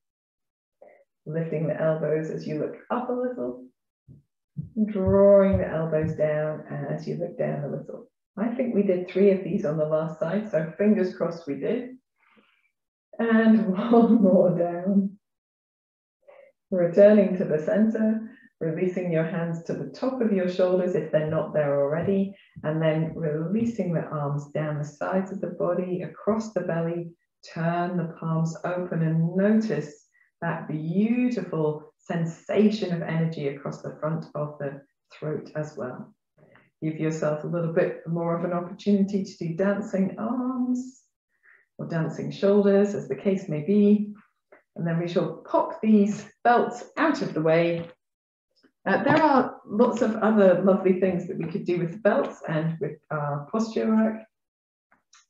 Lifting the elbows as you look up a little, drawing the elbows down as you look down a little. I think we did 3 of these on the last side, so fingers crossed we did. And 1 more down. Returning to the center, releasing your hands to the top of your shoulders if they're not there already, and then releasing the arms down the sides of the body, across the belly. Turn the palms open and notice that beautiful sensation of energy across the front of the throat as well. Give yourself a little bit more of an opportunity to do dancing arms or dancing shoulders, as the case may be. And then we shall pop these belts out of the way. There are lots of other lovely things that we could do with the belts and with our posture work,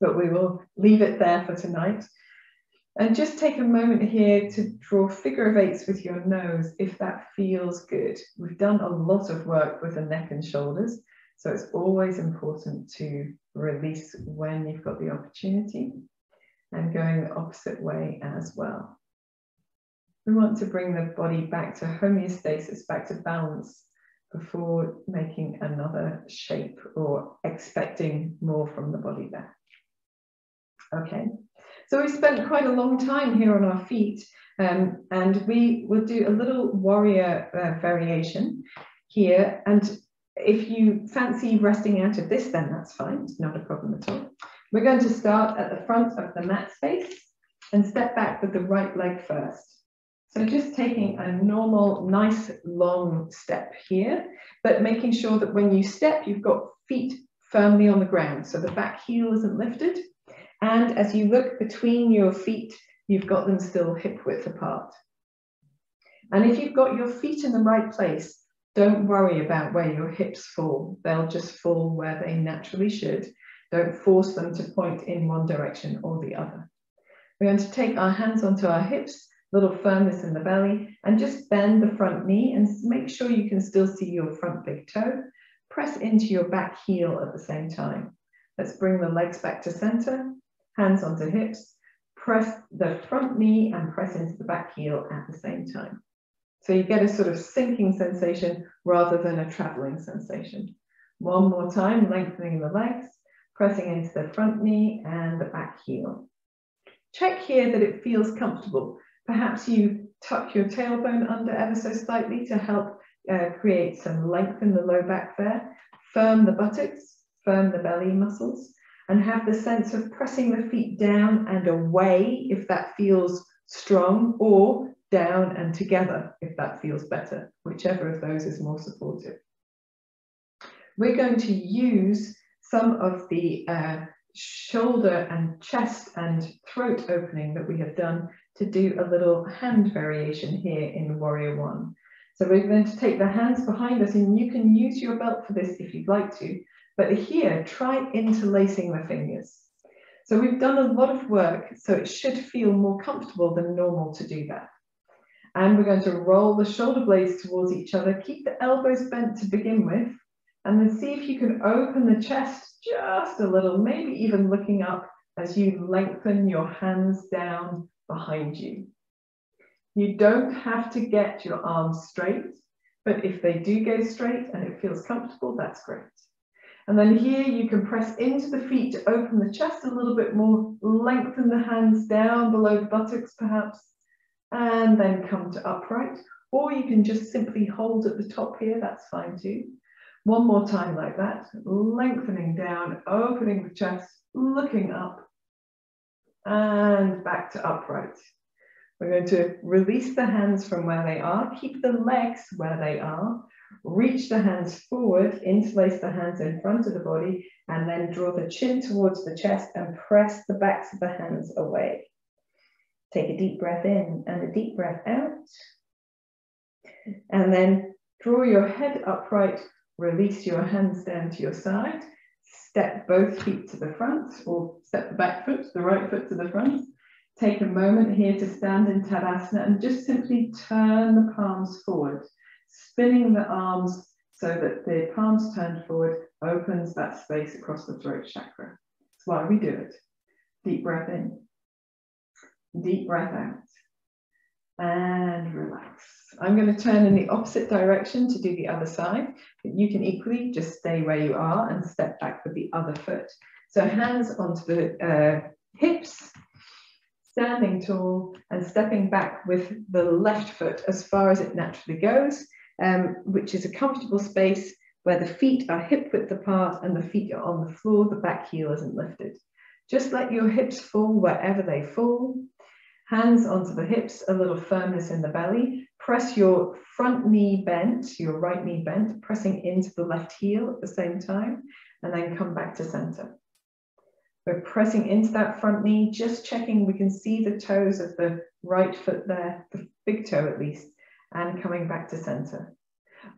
but we will leave it there for tonight. And just take a moment here to draw figure of 8s with your nose if that feels good. We've done a lot of work with the neck and shoulders, so it's always important to release when you've got the opportunity, and going the opposite way as well. We want to bring the body back to homeostasis, back to balance, before making another shape or expecting more from the body there. Okay. So we've spent quite a long time here on our feet, and we will do a little warrior variation here. And if you fancy resting out of this, then that's fine, it's not a problem at all. We're going to start at the front of the mat space and step back with the right leg first. So just taking a normal, nice, long step here, but making sure that when you step, you've got feet firmly on the ground, so the back heel isn't lifted. And as you look between your feet, you've got them still hip width apart. And if you've got your feet in the right place, don't worry about where your hips fall. They'll just fall where they naturally should. Don't force them to point in one direction or the other. We're going to take our hands onto our hips, little firmness in the belly, and just bend the front knee and make sure you can still see your front big toe. Press into your back heel at the same time. Let's bring the legs back to center. Hands onto hips, press the front knee and press into the back heel at the same time. So you get a sort of sinking sensation rather than a traveling sensation. One more time, lengthening the legs, pressing into the front knee and the back heel. Check here that it feels comfortable. Perhaps you tuck your tailbone under ever so slightly to help create some length in the low back there. Firm the buttocks, firm the belly muscles, and have the sense of pressing the feet down and away if that feels strong, or down and together if that feels better, whichever of those is more supportive. We're going to use some of the shoulder and chest and throat opening that we have done to do a little hand variation here in Warrior One. So we're going to take the hands behind us, and you can use your belt for this if you'd like to, but here, try interlacing the fingers. So we've done a lot of work, so it should feel more comfortable than normal to do that. And we're going to roll the shoulder blades towards each other, keep the elbows bent to begin with, and then see if you can open the chest just a little, maybe even looking up as you lengthen your hands down behind you. You don't have to get your arms straight, but if they do go straight and it feels comfortable, that's great. And then here you can press into the feet to open the chest a little bit more, lengthen the hands down below the buttocks perhaps, and then come to upright. Or you can just simply hold at the top here, that's fine too. One more time like that, lengthening down, opening the chest, looking up, and back to upright. We're going to release the hands from where they are, keep the legs where they are, reach the hands forward, interlace the hands in front of the body, and then draw the chin towards the chest and press the backs of the hands away. Take a deep breath in and a deep breath out. And then draw your head upright, release your hands down to your side, step both feet to the front, or step the back foot, the right foot to the front. Take a moment here to stand in Tadasana and just simply turn the palms forward, spinning the arms so that the palms turned forward opens that space across the throat chakra. That's why we do it. Deep breath in, deep breath out, and relax. I'm going to turn in the opposite direction to do the other side, but you can equally just stay where you are and step back with the other foot. So hands onto the hips, standing tall and stepping back with the left foot as far as it naturally goes, which is a comfortable space where the feet are hip width apart and the feet are on the floor, the back heel isn't lifted. Just let your hips fall wherever they fall. Hands onto the hips, a little firmness in the belly. Press your front knee bent, your right knee bent, pressing into the left heel at the same time, and then come back to center. We're pressing into that front knee, just checking we can see the toes of the right foot there, the big toe at least, and coming back to center.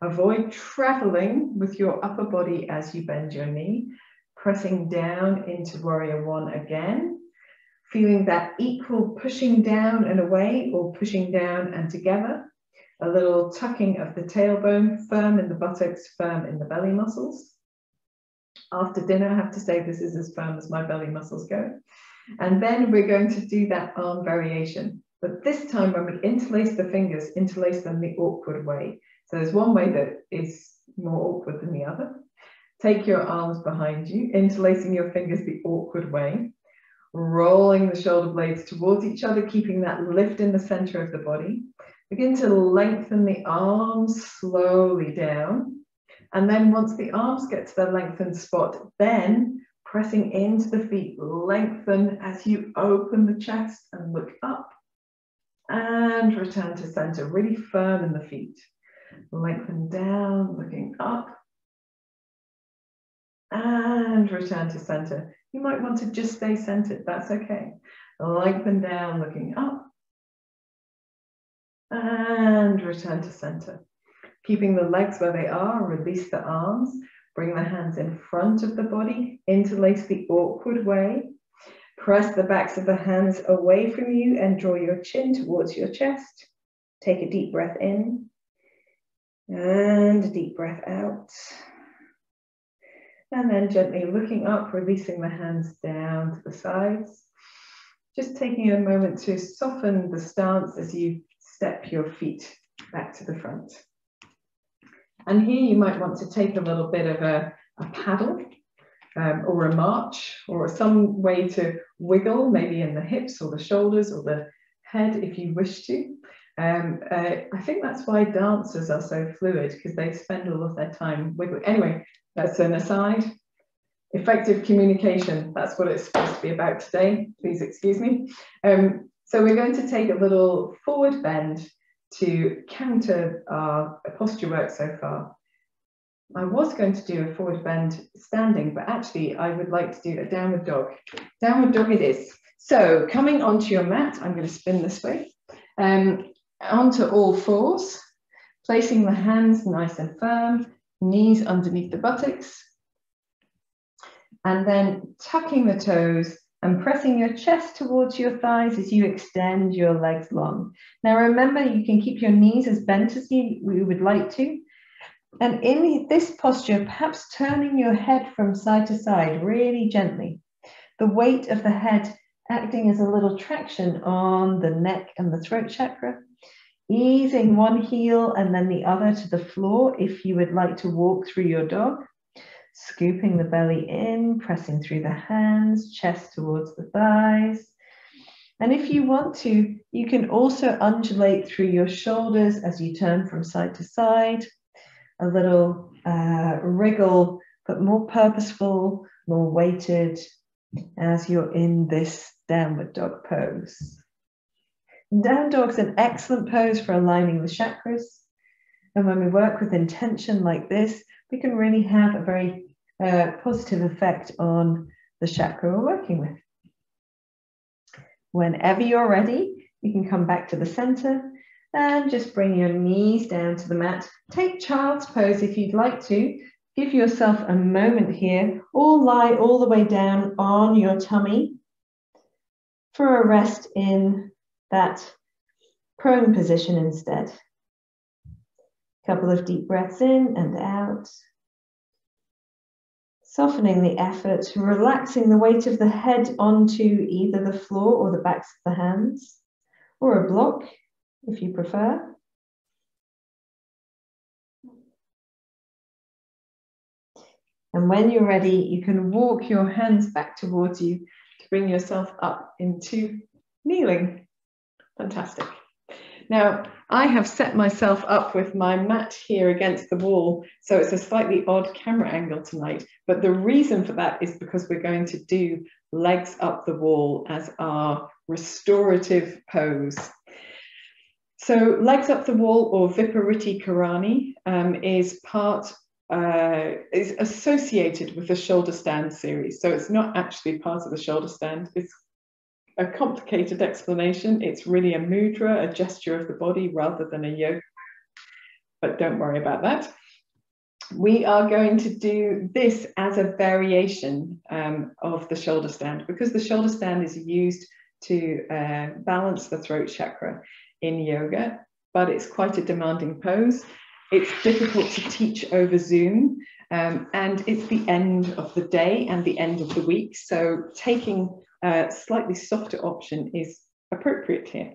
Avoid traveling with your upper body as you bend your knee, pressing down into Warrior One again, feeling that equal pushing down and away or pushing down and together. A little tucking of the tailbone, firm in the buttocks, firm in the belly muscles. After dinner, I have to say this is as firm as my belly muscles go. And then we're going to do that arm variation. But this time when we interlace the fingers, interlace them the awkward way. So there's one way that is more awkward than the other. Take your arms behind you, interlacing your fingers the awkward way, rolling the shoulder blades towards each other, keeping that lift in the center of the body. Begin to lengthen the arms slowly down. And then once the arms get to the lengthened spot, then pressing into the feet, lengthen as you open the chest and look up and return to center, really firm in the feet. Lengthen down, looking up and return to center. You might want to just stay centered, that's okay. Lengthen down, looking up and return to center. Keeping the legs where they are, release the arms, bring the hands in front of the body, interlace the awkward way, press the backs of the hands away from you and draw your chin towards your chest. Take a deep breath in and a deep breath out. And then gently looking up, releasing the hands down to the sides. Just taking a moment to soften the stance as you step your feet back to the front. And here you might want to take a little bit of a paddle or a march or some way to wiggle, maybe in the hips or the shoulders or the head if you wish to. I think that's why dancers are so fluid, because they spend all of their time wiggling. Anyway, that's an aside. Effective communication, that's what it's supposed to be about today. Please excuse me. So we're going to take a little forward bend to counter our posture work so far. I was going to do a forward bend standing, but actually I would like to do a downward dog. Downward dog it is. So coming onto your mat, I'm going to spin this way, onto all fours, placing the hands nice and firm, knees underneath the buttocks, and then tucking the toes and pressing your chest towards your thighs as you extend your legs long. Now remember, you can keep your knees as bent as you would like to. And in this posture, perhaps turning your head from side to side really gently. The weight of the head acting as a little traction on the neck and the throat chakra. Easing one heel and then the other to the floor if you would like to walk through your dog. Scooping the belly in, pressing through the hands, chest towards the thighs. And if you want to, you can also undulate through your shoulders as you turn from side to side. A little wriggle, but more purposeful, more weighted as you're in this downward dog pose. Down dog's an excellent pose for aligning the chakras. And when we work with intention like this, we can really have a very positive effect on the chakra we're working with. Whenever you're ready, you can come back to the center and just bring your knees down to the mat. Take child's pose if you'd like to. Give yourself a moment here, or lie all the way down on your tummy for a rest in that prone position instead. A couple of deep breaths in and out. Softening the effort, relaxing the weight of the head onto either the floor or the backs of the hands, or a block if you prefer. And when you're ready, you can walk your hands back towards you to bring yourself up into kneeling. Fantastic. Now, I have set myself up with my mat here against the wall, so it's a slightly odd camera angle tonight. But the reason for that is because we're going to do legs up the wall as our restorative pose. So legs up the wall, or Vipariti Karani, is associated with the shoulder stand series. So it's not actually part of the shoulder stand. It's a complicated explanation. It's really a mudra, a gesture of the body rather than a yoga, but don't worry about that. We are going to do this as a variation of the shoulder stand, because the shoulder stand is used to balance the throat chakra in yoga, but it's quite a demanding pose. It's difficult to teach over Zoom, and it's the end of the day and the end of the week. So taking a slightly softer option is appropriate here.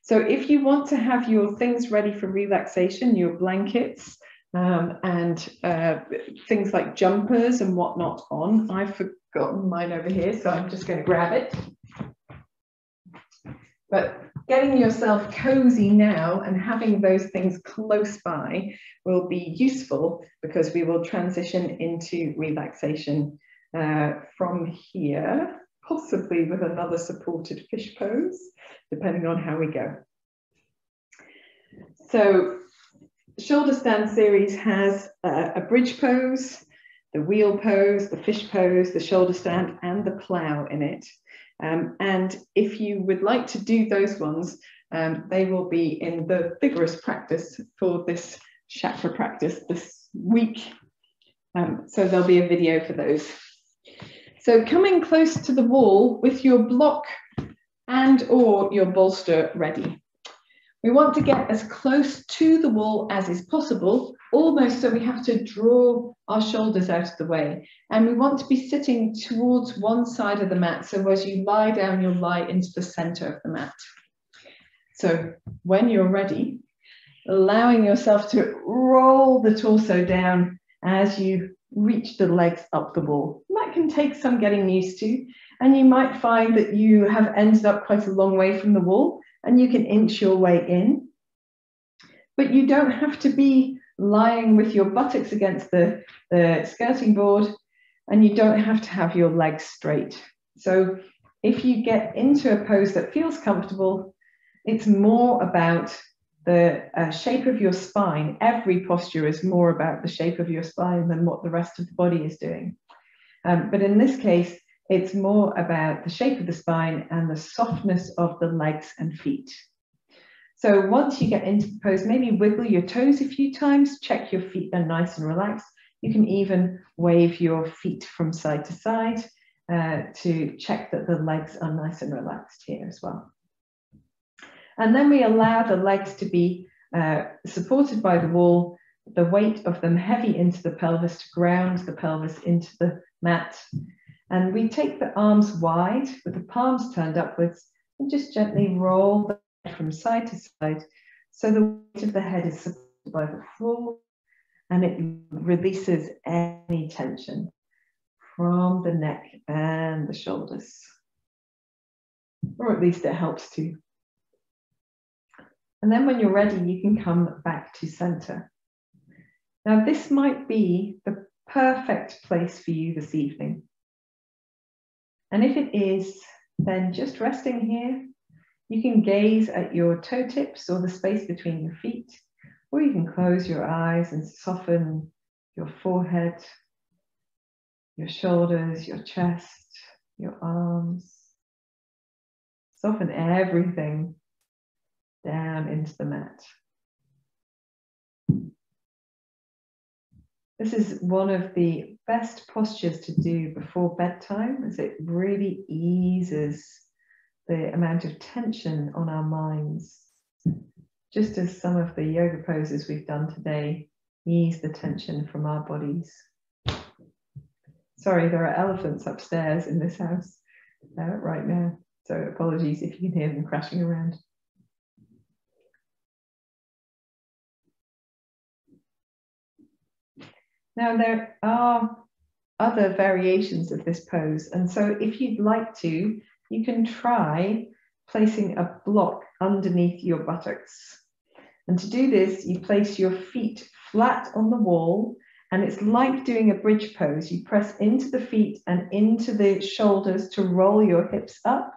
So if you want to have your things ready for relaxation, your blankets and things like jumpers and whatnot on, I've forgotten mine over here, so I'm just going to grab it. But getting yourself cozy now and having those things close by will be useful, because we will transition into relaxation from here, possibly with another supported fish pose, depending on how we go. So shoulder stand series has a bridge pose, the wheel pose, the fish pose, the shoulder stand, and the plow in it. And if you would like to do those ones, they will be in the vigorous practice for this chakra practice this week. So there'll be a video for those. So coming close to the wall with your block and or your bolster ready. We want to get as close to the wall as is possible, almost so we have to draw our shoulders out of the way. And we want to be sitting towards one side of the mat, so as you lie down, you'll lie into the center of the mat. So when you're ready, allowing yourself to roll the torso down as you reach the legs up the wall. And that can take some getting used to, and you might find that you have ended up quite a long way from the wall, and you can inch your way in. But you don't have to be lying with your buttocks against the skirting board, and you don't have to have your legs straight. So if you get into a pose that feels comfortable, it's more about the shape of your spine. Every posture is more about the shape of your spine than what the rest of the body is doing. But in this case, it's more about the shape of the spine and the softness of the legs and feet. So once you get into the pose, maybe wiggle your toes a few times, check your feet are nice and relaxed. You can even wave your feet from side to side to check that the legs are nice and relaxed here as well. And then we allow the legs to be supported by the wall, the weight of them heavy into the pelvis to ground the pelvis into the mat. And we take the arms wide with the palms turned upwards and just gently roll the head from side to side. So the weight of the head is supported by the floor and it releases any tension from the neck and the shoulders. Or at least it helps to. And then when you're ready, you can come back to center. Now, this might be the perfect place for you this evening. And if it is, then just resting here, you can gaze at your toe tips or the space between your feet, or you can close your eyes and soften your forehead, your shoulders, your chest, your arms. Soften everything down into the mat. This is one of the best postures to do before bedtime, as it really eases the amount of tension on our minds. Just as some of the yoga poses we've done today ease the tension from our bodies. Sorry, there are elephants upstairs in this house right now, so apologies if you can hear them crashing around. Now, there are other variations of this pose, and so if you'd like to, you can try placing a block underneath your buttocks. And to do this, you place your feet flat on the wall, and it's like doing a bridge pose. You press into the feet and into the shoulders to roll your hips up,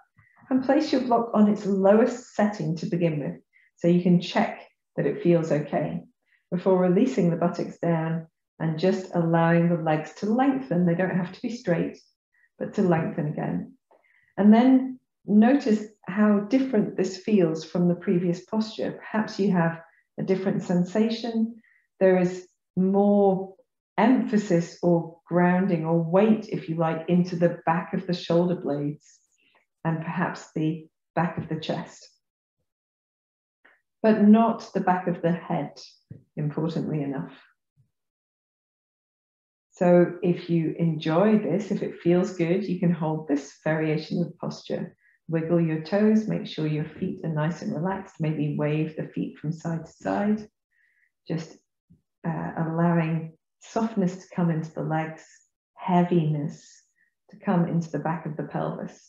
and place your block on its lowest setting to begin with, so you can check that it feels okay, before releasing the buttocks down and just allowing the legs to lengthen. They don't have to be straight, but to lengthen again. And then notice how different this feels from the previous posture. Perhaps you have a different sensation. There is more emphasis or grounding or weight, if you like, into the back of the shoulder blades and perhaps the back of the chest, but not the back of the head, importantly enough. So if you enjoy this, if it feels good, you can hold this variation of posture. Wiggle your toes, make sure your feet are nice and relaxed, maybe wave the feet from side to side, just allowing softness to come into the legs, heaviness to come into the back of the pelvis.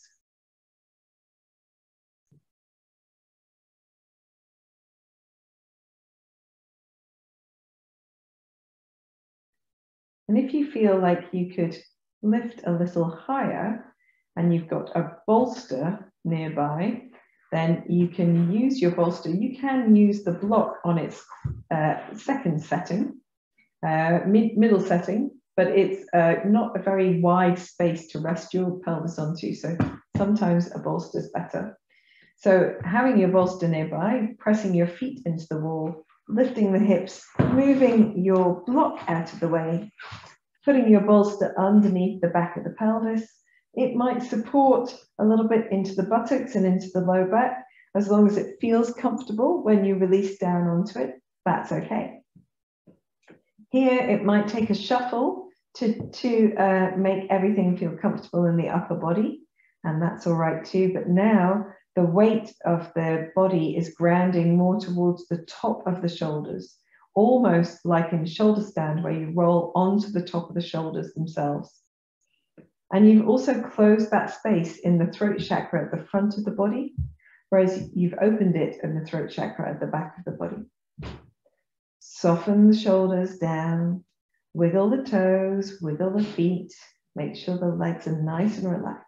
And if you feel like you could lift a little higher and you've got a bolster nearby, then you can use your bolster. You can use the block on its second setting, middle setting, but it's not a very wide space to rest your pelvis onto. So sometimes a bolster is better. So having your bolster nearby, pressing your feet into the wall, lifting the hips, moving your block out of the way, putting your bolster underneath the back of the pelvis. It might support a little bit into the buttocks and into the low back. As long as it feels comfortable when you release down onto it, that's okay. Here, it might take a shuffle to make everything feel comfortable in the upper body, and that's all right too. But now the weight of the body is grounding more towards the top of the shoulders, almost like in shoulder stand where you roll onto the top of the shoulders themselves. And you've also closed that space in the throat chakra at the front of the body. whereas you've opened it in the throat chakra at the back of the body. Soften the shoulders down, wiggle the toes, wiggle the feet, make sure the legs are nice and relaxed.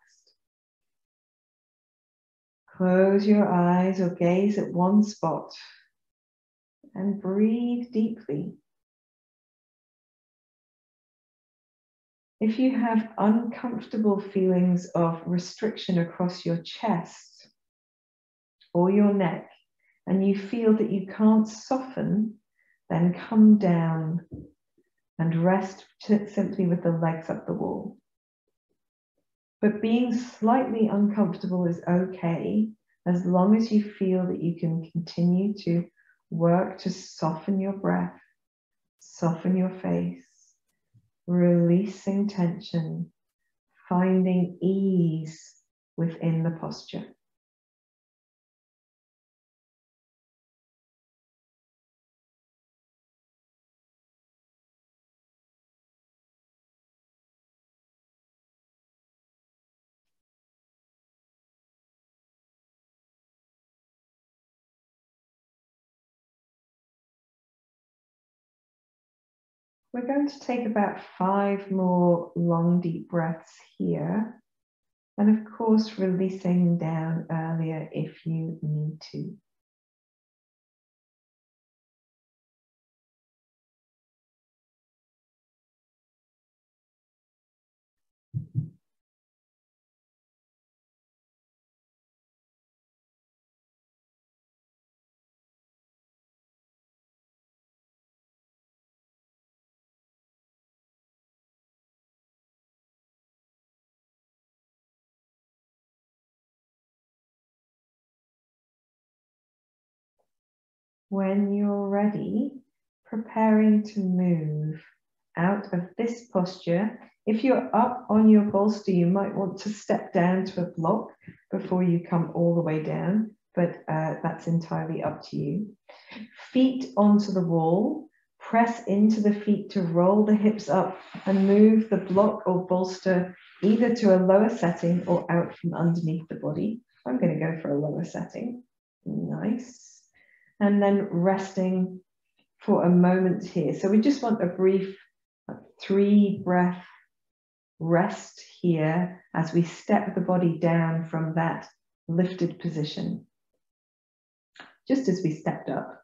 Close your eyes or gaze at one spot and breathe deeply. If you have uncomfortable feelings of restriction across your chest or your neck, and you feel that you can't soften, then come down and rest simply with the legs up the wall. But being slightly uncomfortable is okay, as long as you feel that you can continue to work to soften your breath, soften your face, releasing tension, finding ease within the posture. We're going to take about 5 more long, deep breaths here. And of course, releasing down earlier if you need to. When you're ready, preparing to move out of this posture. If you're up on your bolster, you might want to step down to a block before you come all the way down, but that's entirely up to you. Feet onto the wall, press into the feet to roll the hips up and move the block or bolster either to a lower setting or out from underneath the body. I'm going to go for a lower setting. Nice. And then resting for a moment here. So we just want a brief 3-breath rest here as we step the body down from that lifted position, just as we stepped up.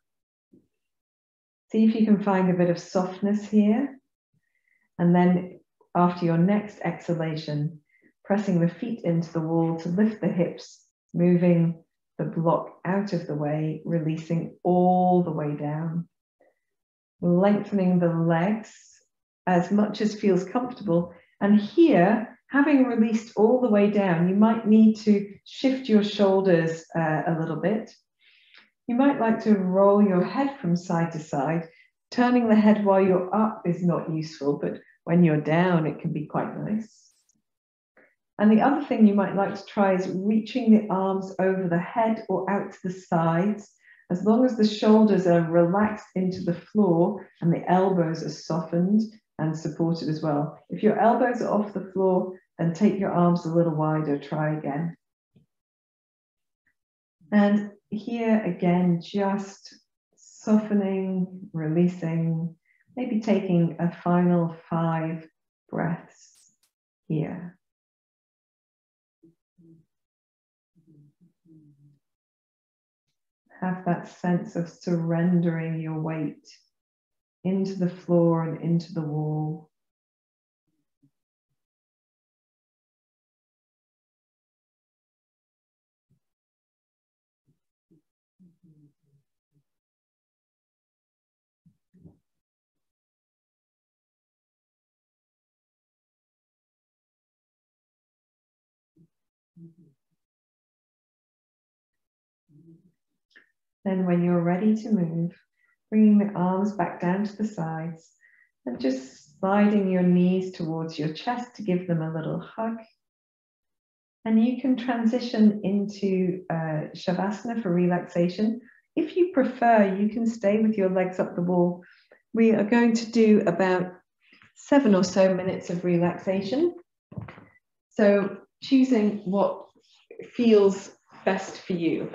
See if you can find a bit of softness here. And then after your next exhalation, pressing the feet into the wall to lift the hips, moving the block out of the way, releasing all the way down. Lengthening the legs as much as feels comfortable. And here, having released all the way down, you might need to shift your shoulders a little bit. You might like to roll your head from side to side. Turning the head while you're up is not useful, but when you're down, it can be quite nice. And the other thing you might like to try is reaching the arms over the head or out to the sides, as long as the shoulders are relaxed into the floor and the elbows are softened and supported as well. If your elbows are off the floor, then take your arms a little wider, try again. And here again, just softening, releasing, maybe taking a final 5 breaths here. Have that sense of surrendering your weight into the floor and into the wall. Then when you're ready to move, bringing the arms back down to the sides and just sliding your knees towards your chest to give them a little hug. And you can transition into Shavasana for relaxation. If you prefer, you can stay with your legs up the wall. We are going to do about 7 or so minutes of relaxation. So choosing what feels best for you.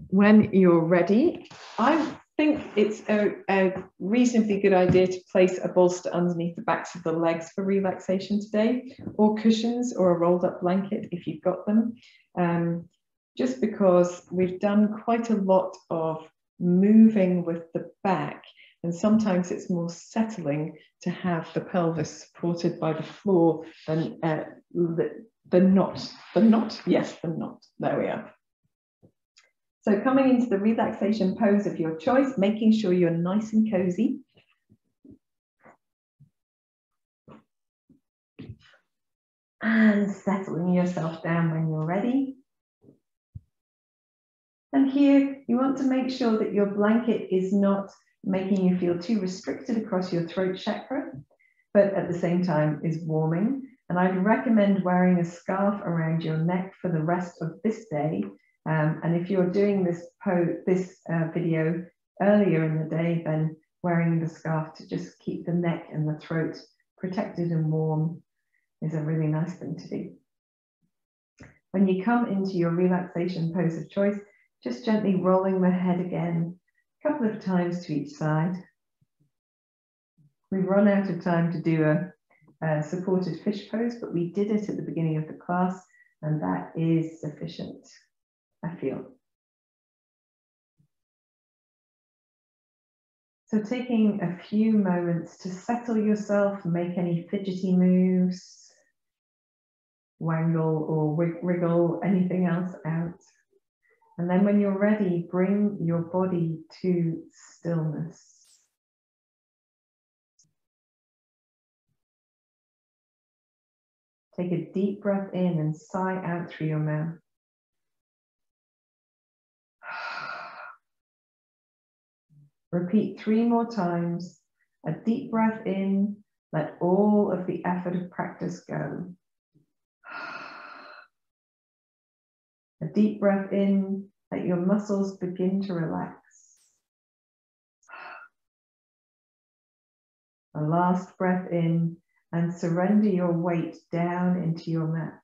When you're ready, I think it's a reasonably good idea to place a bolster underneath the backs of the legs for relaxation today, or cushions or a rolled up blanket if you've got them. Just because we've done quite a lot of moving with the back, and sometimes it's more settling to have the pelvis supported by the floor than the knot. Yes, the knot. There we are. So coming into the relaxation pose of your choice, making sure you're nice and cozy. And settling yourself down when you're ready. And here you want to make sure that your blanket is not making you feel too restricted across your throat chakra, but at the same time is warming. And I'd recommend wearing a scarf around your neck for the rest of this day. And if you're doing this video earlier in the day, then wearing the scarf to just keep the neck and the throat protected and warm is a really nice thing to do. When you come into your relaxation pose of choice, just gently rolling the head again, a couple of times to each side. We've run out of time to do a supported fish pose, but we did it at the beginning of the class, and that is sufficient, I feel. So taking a few moments to settle yourself, make any fidgety moves, wangle or wriggle anything else out. And then when you're ready, bring your body to stillness. Take a deep breath in and sigh out through your mouth. Repeat 3 more times. A deep breath in, let all of the effort of practice go. A deep breath in, let your muscles begin to relax. A last breath in, and surrender your weight down into your mat.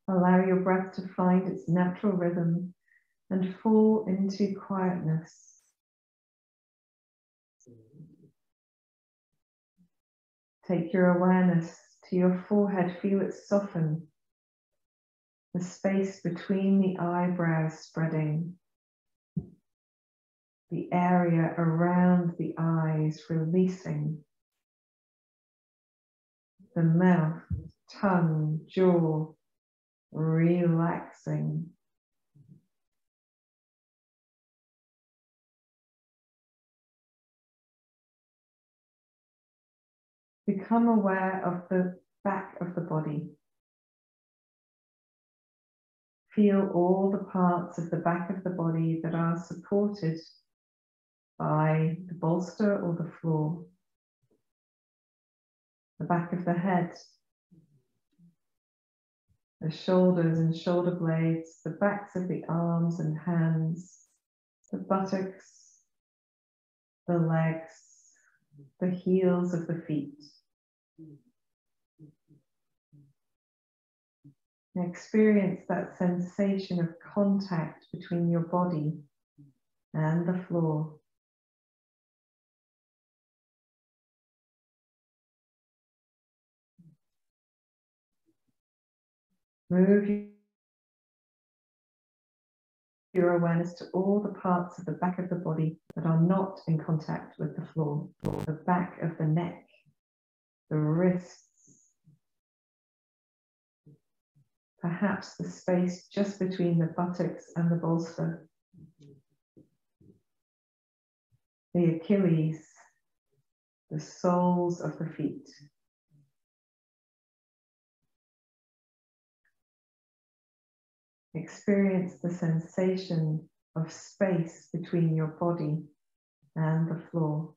Allow your breath to find its natural rhythm and fall into quietness. Take your awareness to your forehead, feel it soften. The space between the eyebrows spreading. The area around the eyes releasing. The mouth, tongue, jaw relaxing. Become aware of the back of the body. Feel all the parts of the back of the body that are supported by the bolster or the floor. The back of the head, the shoulders and shoulder blades, the backs of the arms and hands, the buttocks, the legs, the heels of the feet. Experience that sensation of contact between your body and the floor. Move your awareness to all the parts of the back of the body that are not in contact with the floor. The back of the neck, the wrists, perhaps the space just between the buttocks and the bolster, the Achilles, the soles of the feet. Experience the sensation of space between your body and the floor.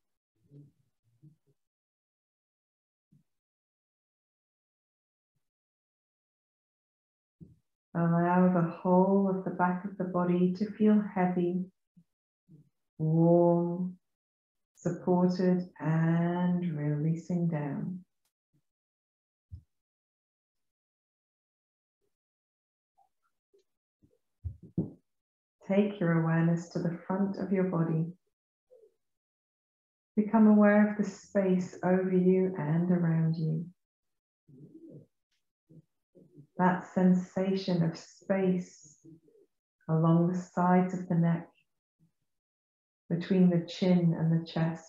Allow the whole of the back of the body to feel heavy, warm, supported and releasing down. Take your awareness to the front of your body. Become aware of the space over you and around you. That sensation of space along the sides of the neck, between the chin and the chest,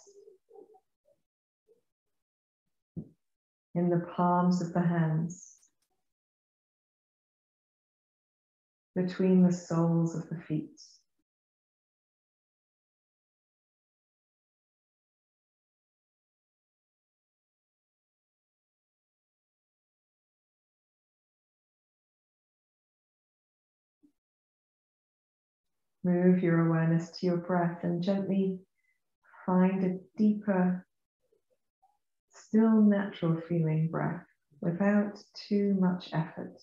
in the palms of the hands, between the soles of the feet. Move your awareness to your breath and gently find a deeper, still natural feeling breath without too much effort,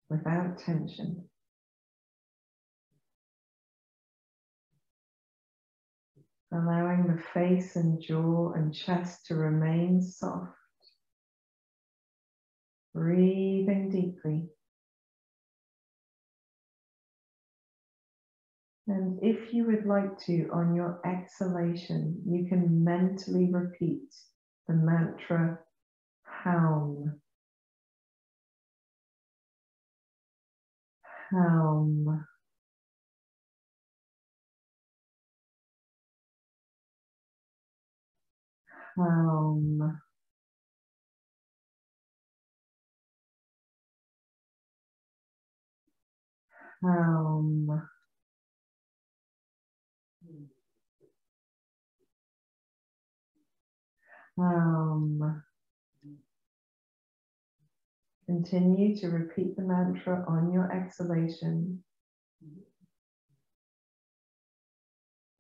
without tension. Allowing the face and jaw and chest to remain soft. Breathing deeply. And if you would like to, on your exhalation, you can mentally repeat the mantra Haum. Haum. Haum. Haum. Continue to repeat the mantra on your exhalation.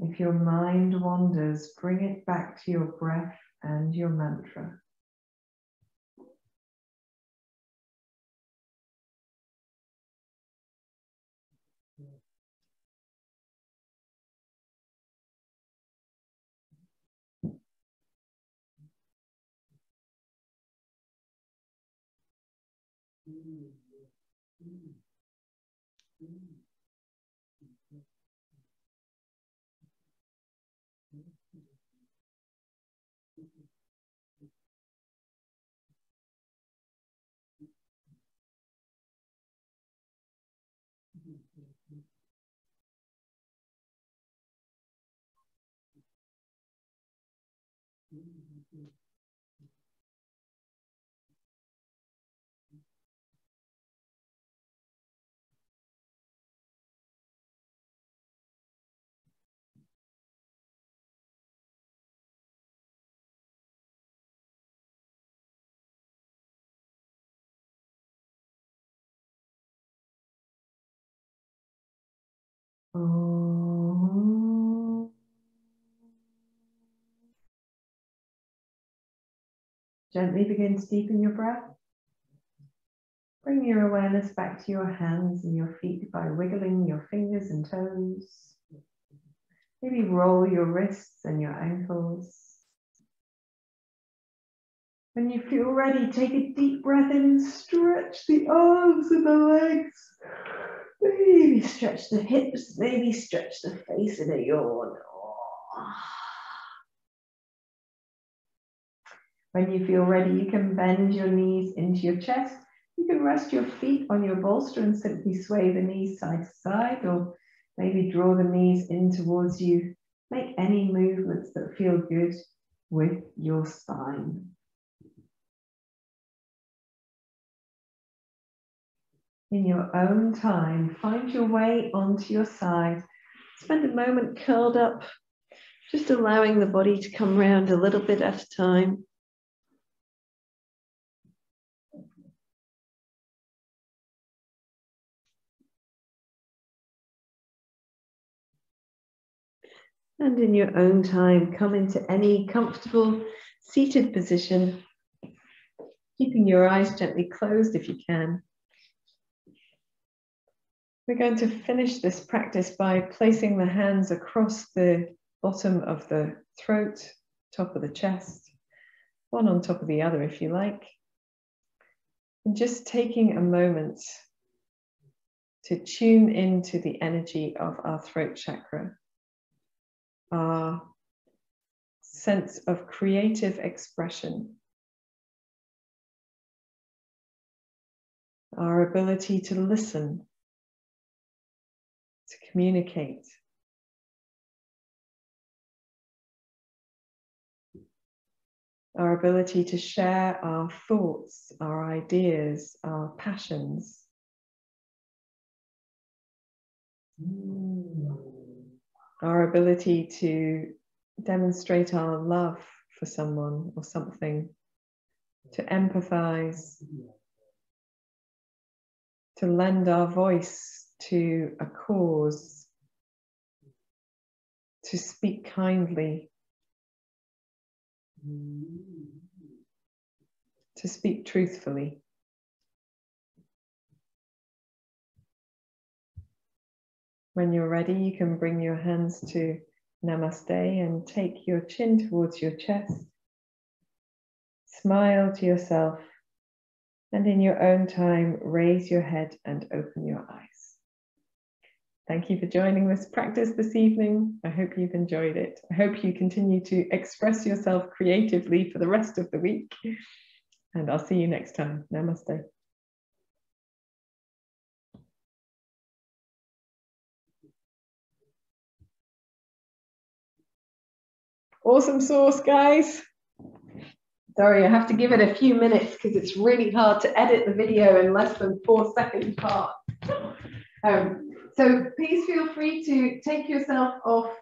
If your mind wanders, bring it back to your breath and your mantra. Gently begin to deepen your breath. Bring your awareness back to your hands and your feet by wiggling your fingers and toes. Maybe roll your wrists and your ankles. When you feel ready, take a deep breath in and stretch the arms and the legs. Maybe stretch the hips, maybe stretch the face in a yawn. When you feel ready, you can bend your knees into your chest. You can rest your feet on your bolster and simply sway the knees side to side, or maybe draw the knees in towards you. Make any movements that feel good with your spine. In your own time, find your way onto your side. Spend a moment curled up, just allowing the body to come round a little bit at a time. And in your own time, come into any comfortable seated position, keeping your eyes gently closed if you can. We're going to finish this practice by placing the hands across the bottom of the throat, top of the chest, one on top of the other if you like. And just taking a moment to tune into the energy of our throat chakra, our sense of creative expression, our ability to listen, to communicate, our ability to share our thoughts, our ideas, our passions. Our ability to demonstrate our love for someone or something, to empathize, to lend our voice to a cause, to speak kindly, to speak truthfully. When you're ready, you can bring your hands to Namaste and take your chin towards your chest. Smile to yourself, and in your own time, raise your head and open your eyes. Thank you for joining this practice this evening. I hope you've enjoyed it. I hope you continue to express yourself creatively for the rest of the week. And I'll see you next time. Namaste. Awesome sauce, guys. Sorry, I have to give it a few minutes because it's really hard to edit the video in less than 4 seconds part. So please feel free to take yourself off